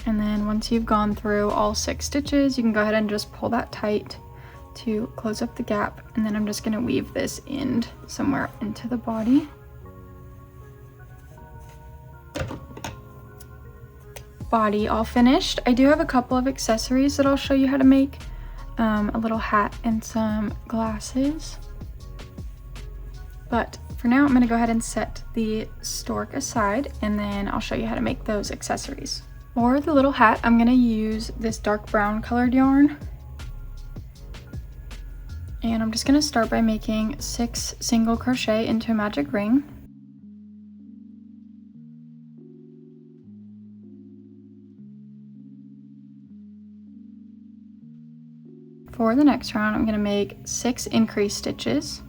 And then once you've gone through all 6 stitches, you can go ahead and just pull that tight to close up the gap. And then I'm just going to weave this end somewhere into the body. Body all finished. I do have a couple of accessories that I'll show you how to make. A little hat and some glasses. But for now, I'm going to go ahead and set the stork aside, and then I'll show you how to make those accessories. For the little hat, I'm going to use this dark brown colored yarn. And I'm just going to start by making 6 single crochet into a magic ring. For the next round, I'm going to make 6 increase stitches.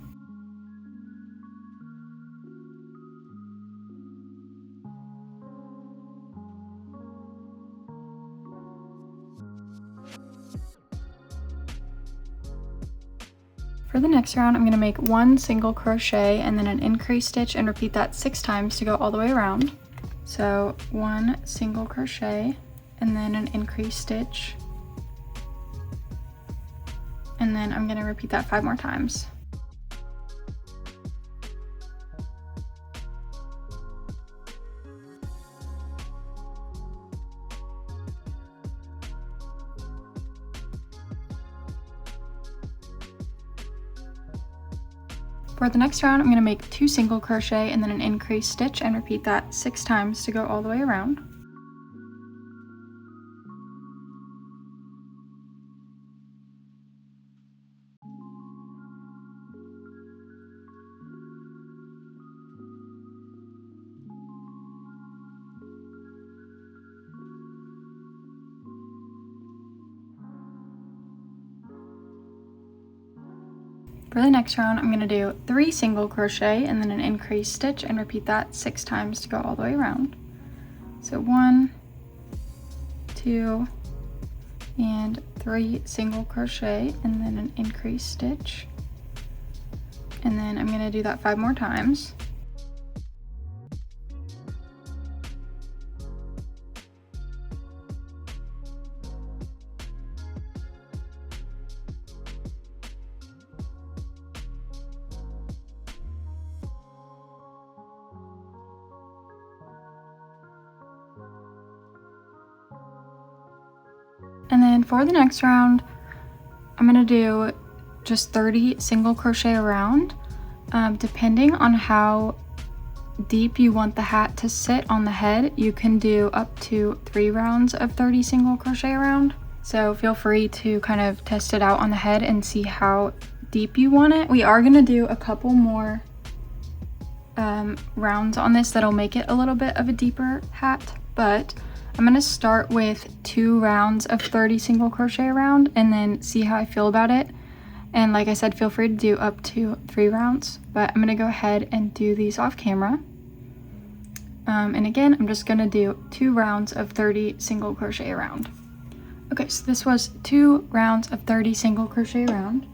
For the next round, I'm going to make 1 single crochet and then an increase stitch and repeat that 6 times to go all the way around. So 1 single crochet and then an increase stitch. And then I'm going to repeat that 5 more times. For the next round, I'm going to make 2 single crochet and then an increase stitch and repeat that 6 times to go all the way around. For the next round, I'm going to do 3 single crochet and then an increase stitch and repeat that 6 times to go all the way around. So 1, 2, and 3 single crochet and then an increase stitch. And then I'm going to do that 5 more times. And then for the next round, I'm gonna do just 30 single crochet around. Depending on how deep you want the hat to sit on the head, you can do up to 3 rounds of 30 single crochet around. So feel free to kind of test it out on the head and see how deep you want it. We are gonna do a couple more rounds on this that'll make it a little bit of a deeper hat, but I'm gonna start with 2 rounds of 30 single crochet around and then see how I feel about it. And like I said, feel free to do up to 3 rounds, but I'm gonna go ahead and do these off camera. And again, I'm just gonna do 2 rounds of 30 single crochet around. Okay, so this was 2 rounds of 30 single crochet around.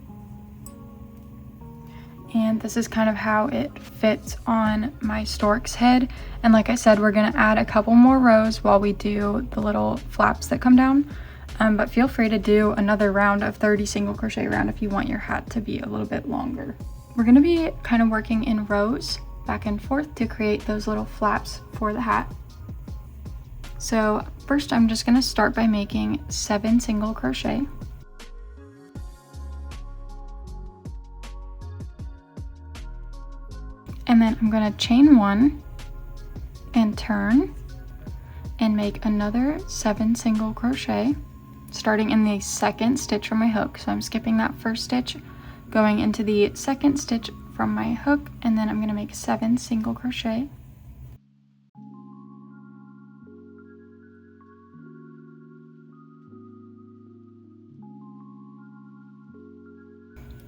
And this is kind of how it fits on my stork's head. And like I said, we're gonna add a couple more rows while we do the little flaps that come down. But feel free to do another round of 30 single crochet around if you want your hat to be a little bit longer. We're gonna be kind of working in rows back and forth to create those little flaps for the hat. So first I'm just gonna start by making 7 single crochet. And then I'm going to chain 1 and turn and make another 7 single crochet, starting in the 2nd stitch from my hook. So I'm skipping that 1st stitch, going into the 2nd stitch from my hook, and then I'm going to make 7 single crochet.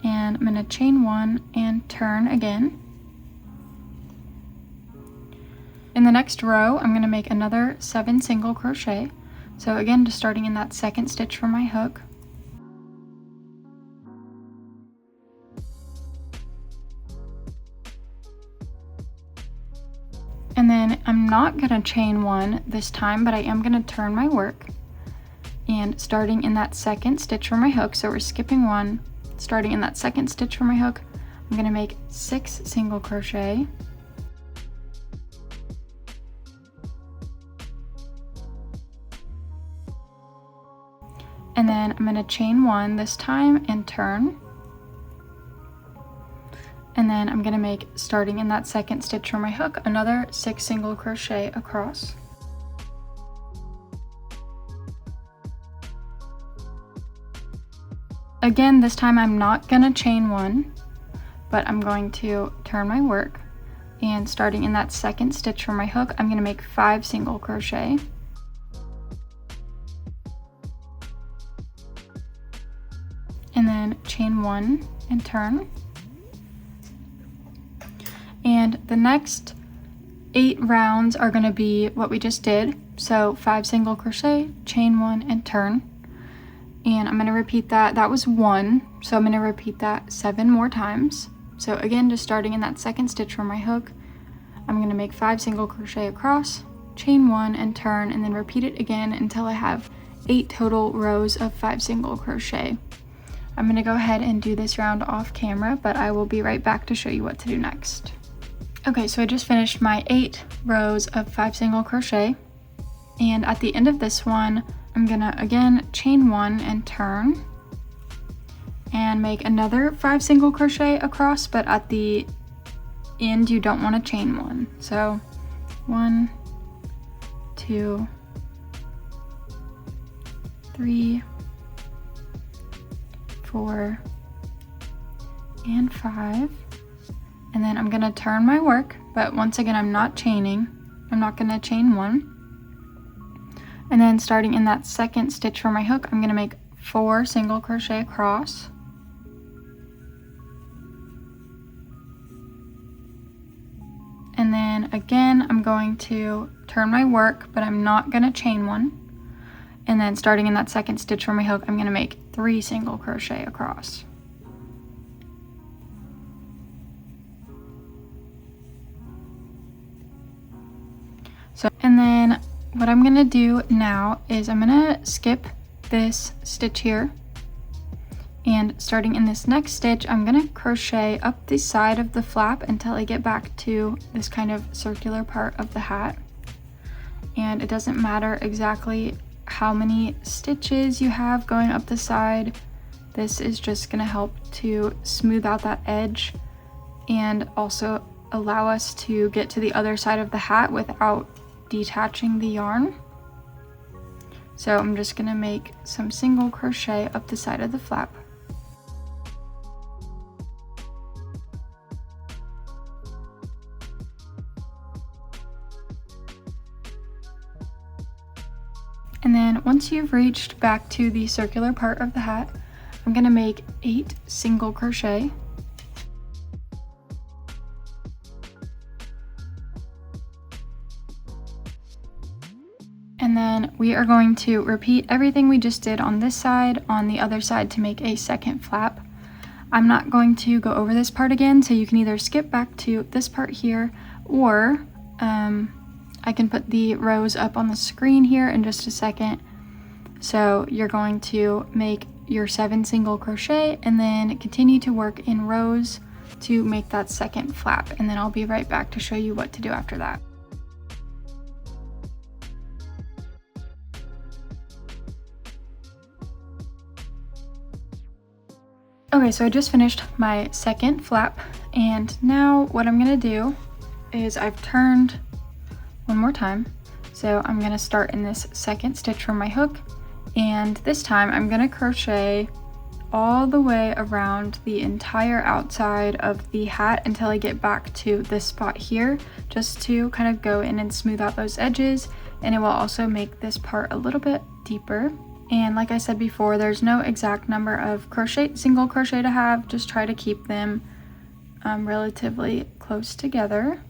And I'm going to chain 1 and turn again. In the next row, I'm going to make another 7 single crochet. So again, just starting in that second stitch from my hook. And then I'm not going to chain 1 this time, but I am going to turn my work. And starting in that second stitch from my hook, so we're skipping 1, starting in that second stitch from my hook, I'm going to make 6 single crochet. And then I'm going to chain 1 this time and turn. And then I'm going to make, starting in that second stitch from my hook, another 6 single crochet across. Again, this time I'm not going to chain 1, but I'm going to turn my work, and starting in that second stitch from my hook, I'm going to make 5 single crochet. And then chain 1 and turn. And the next 8 rounds are going to be what we just did. So 5 single crochet, chain 1 and turn. And I'm going to repeat that. That was 1, so I'm going to repeat that 7 more times. So again, just starting in that second stitch from my hook, I'm going to make 5 single crochet across, chain 1 and turn, and then repeat it again until I have 8 total rows of 5 single crochet. I'm going to go ahead and do this round off camera, but I will be right back to show you what to do next. Okay, so I just finished my 8 rows of 5 single crochet, and at the end of this one, I'm gonna again chain 1 and turn and make another 5 single crochet across, but at the end you don't want to chain 1. So 1, 2, 3, 4, and 5. And then I'm gonna turn my work, but once again I'm not chaining. I'm not gonna chain 1. And then starting in that second stitch from my hook, I'm gonna make 4 single crochet across. And then again, I'm going to turn my work, but I'm not gonna chain 1. And then starting in that second stitch from my hook, I'm gonna make 3 single crochet across. So, and then what I'm gonna do now is I'm gonna skip this stitch here, and starting in this next stitch, I'm gonna crochet up the side of the flap until I get back to this kind of circular part of the hat. And it doesn't matter exactly how many stitches you have going up the side. This is just gonna help to smooth out that edge and also allow us to get to the other side of the hat without detaching the yarn. So I'm just gonna make some single crochet up the side of the flap. And then once you've reached back to the circular part of the hat, I'm gonna make 8 single crochet. And then we are going to repeat everything we just did on this side, on the other side to make a second flap. I'm not going to go over this part again, so you can either skip back to this part here, or I can put the rows up on the screen here in just a second. So you're going to make your 7 single crochet and then continue to work in rows to make that second flap, and then I'll be right back to show you what to do after that. Okay, so I just finished my second flap, and now what I'm gonna do is I've turned one more time. So I'm gonna start in this second stitch from my hook, and this time I'm gonna crochet all the way around the entire outside of the hat until I get back to this spot here, just to kind of go in and smooth out those edges, and it will also make this part a little bit deeper. And like I said before, there's no exact number of single crochet to have, just try to keep them relatively close together.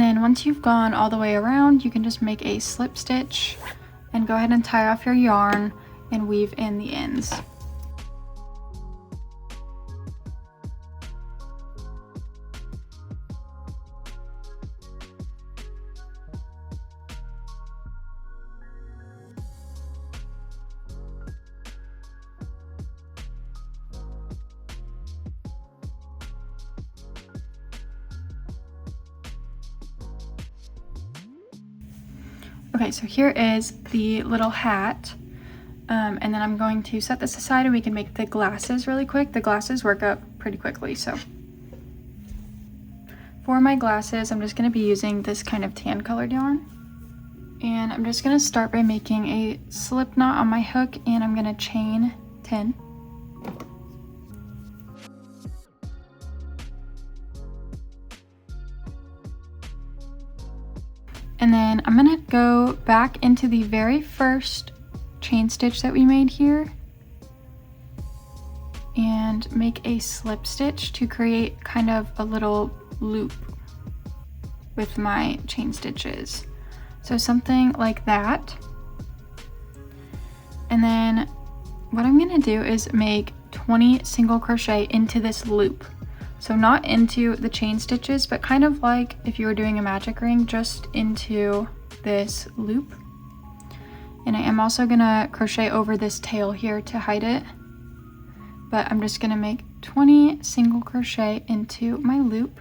then once you've gone all the way around, you can just make a slip stitch and go ahead and tie off your yarn and weave in the ends. Okay, so here is the little hat, and then I'm going to set this aside and we can make the glasses really quick. The glasses work up pretty quickly, so. For my glasses, I'm just going to be using this kind of tan colored yarn. And I'm just going to start by making a slip knot on my hook, and I'm going to chain 10. And then I'm gonna go back into the very first chain stitch that we made here and make a slip stitch to create kind of a little loop with my chain stitches. So something like that. And then what I'm gonna do is make 20 single crochet into this loop. So not into the chain stitches, but kind of like if you were doing a magic ring, just into this loop. And I am also gonna crochet over this tail here to hide it. But I'm just gonna make 20 single crochet into my loop.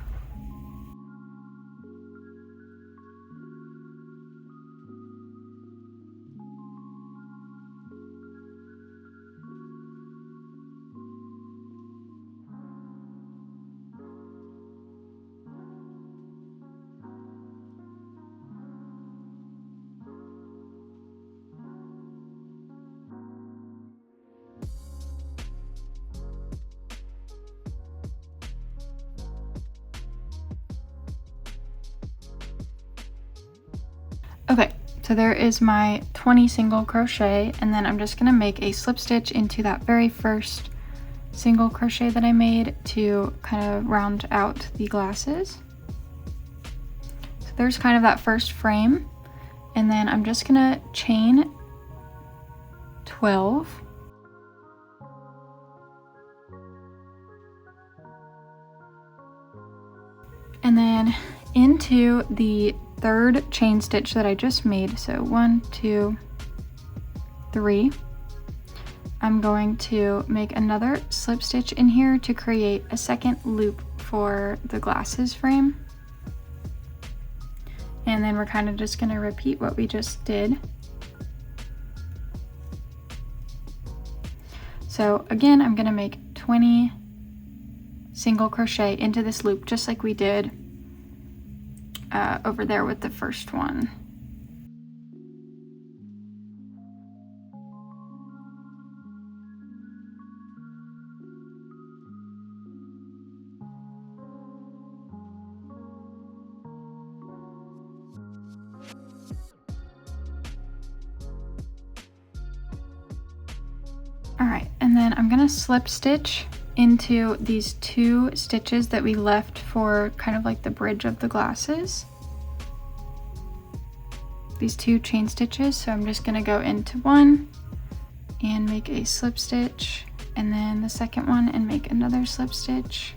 Okay, so there is my 20 single crochet, and then I'm just gonna make a slip stitch into that very first single crochet that I made to kind of round out the glasses. So there's kind of that first frame, and then I'm just gonna chain 12. And then into the third chain stitch that I just made, so 1, 2, 3, I'm going to make another slip stitch in here to create a second loop for the glasses frame. And then we're kind of just going to repeat what we just did. So again, I'm going to make 20 single crochet into this loop just like we did over there with the first one. All right, and then I'm gonna slip stitch into these 2 stitches that we left for kind of like the bridge of the glasses. These 2 chain stitches, so I'm just gonna go into one and make a slip stitch, and then the second one and make another slip stitch.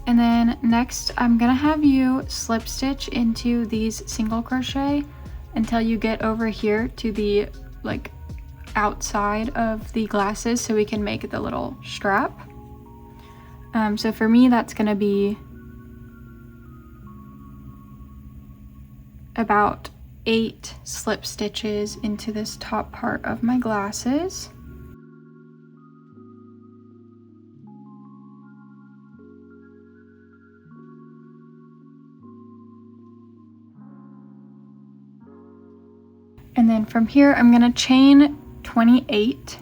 And then next I'm gonna have you slip stitch into these single crochet until you get over here to the like outside of the glasses so we can make the little strap. So for me that's gonna be about 8 slip stitches into this top part of my glasses. And then from here I'm gonna chain 28.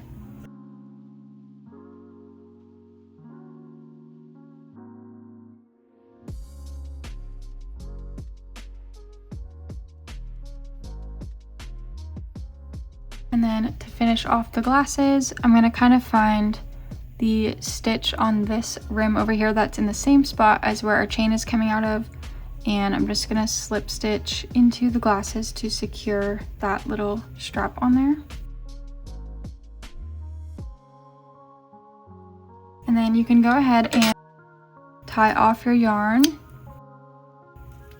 And then to finish off the glasses, I'm gonna kind of find the stitch on this rim over here that's in the same spot as where our chain is coming out of, and I'm just gonna slip stitch into the glasses to secure that little strap on there. And then you can go ahead and tie off your yarn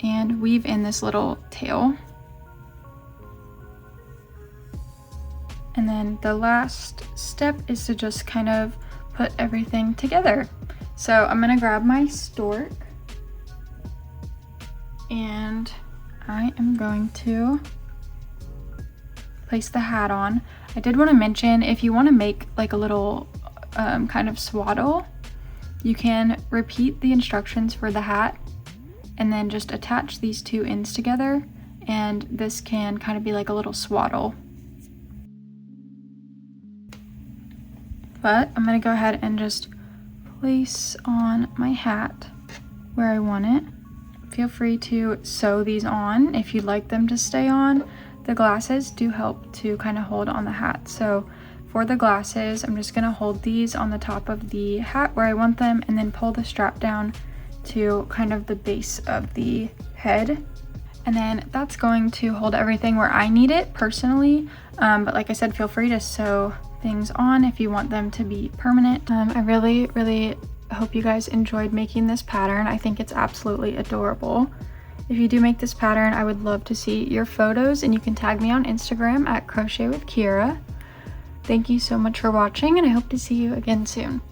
and weave in this little tail. And then the last step is to just kind of put everything together. So I'm gonna grab my stork and I am going to place the hat on. I did want to mention, if you want to make like a little kind of swaddle, you can repeat the instructions for the hat and then just attach these two ends together, and this can kind of be like a little swaddle. But I'm going to go ahead and just place on my hat where I want it. Feel free to sew these on if you'd like them to stay on. The glasses do help to kind of hold on the hat. So for the glasses, I'm just going to hold these on the top of the hat where I want them and then pull the strap down to kind of the base of the head. And then that's going to hold everything where I need it personally. But like I said, feel free to sew things on if you want them to be permanent. I really hope you guys enjoyed making this pattern. I think it's absolutely adorable. If you do make this pattern, I would love to see your photos, and you can tag me on Instagram at Crochet with Kira. Thank you so much for watching, and I hope to see you again soon.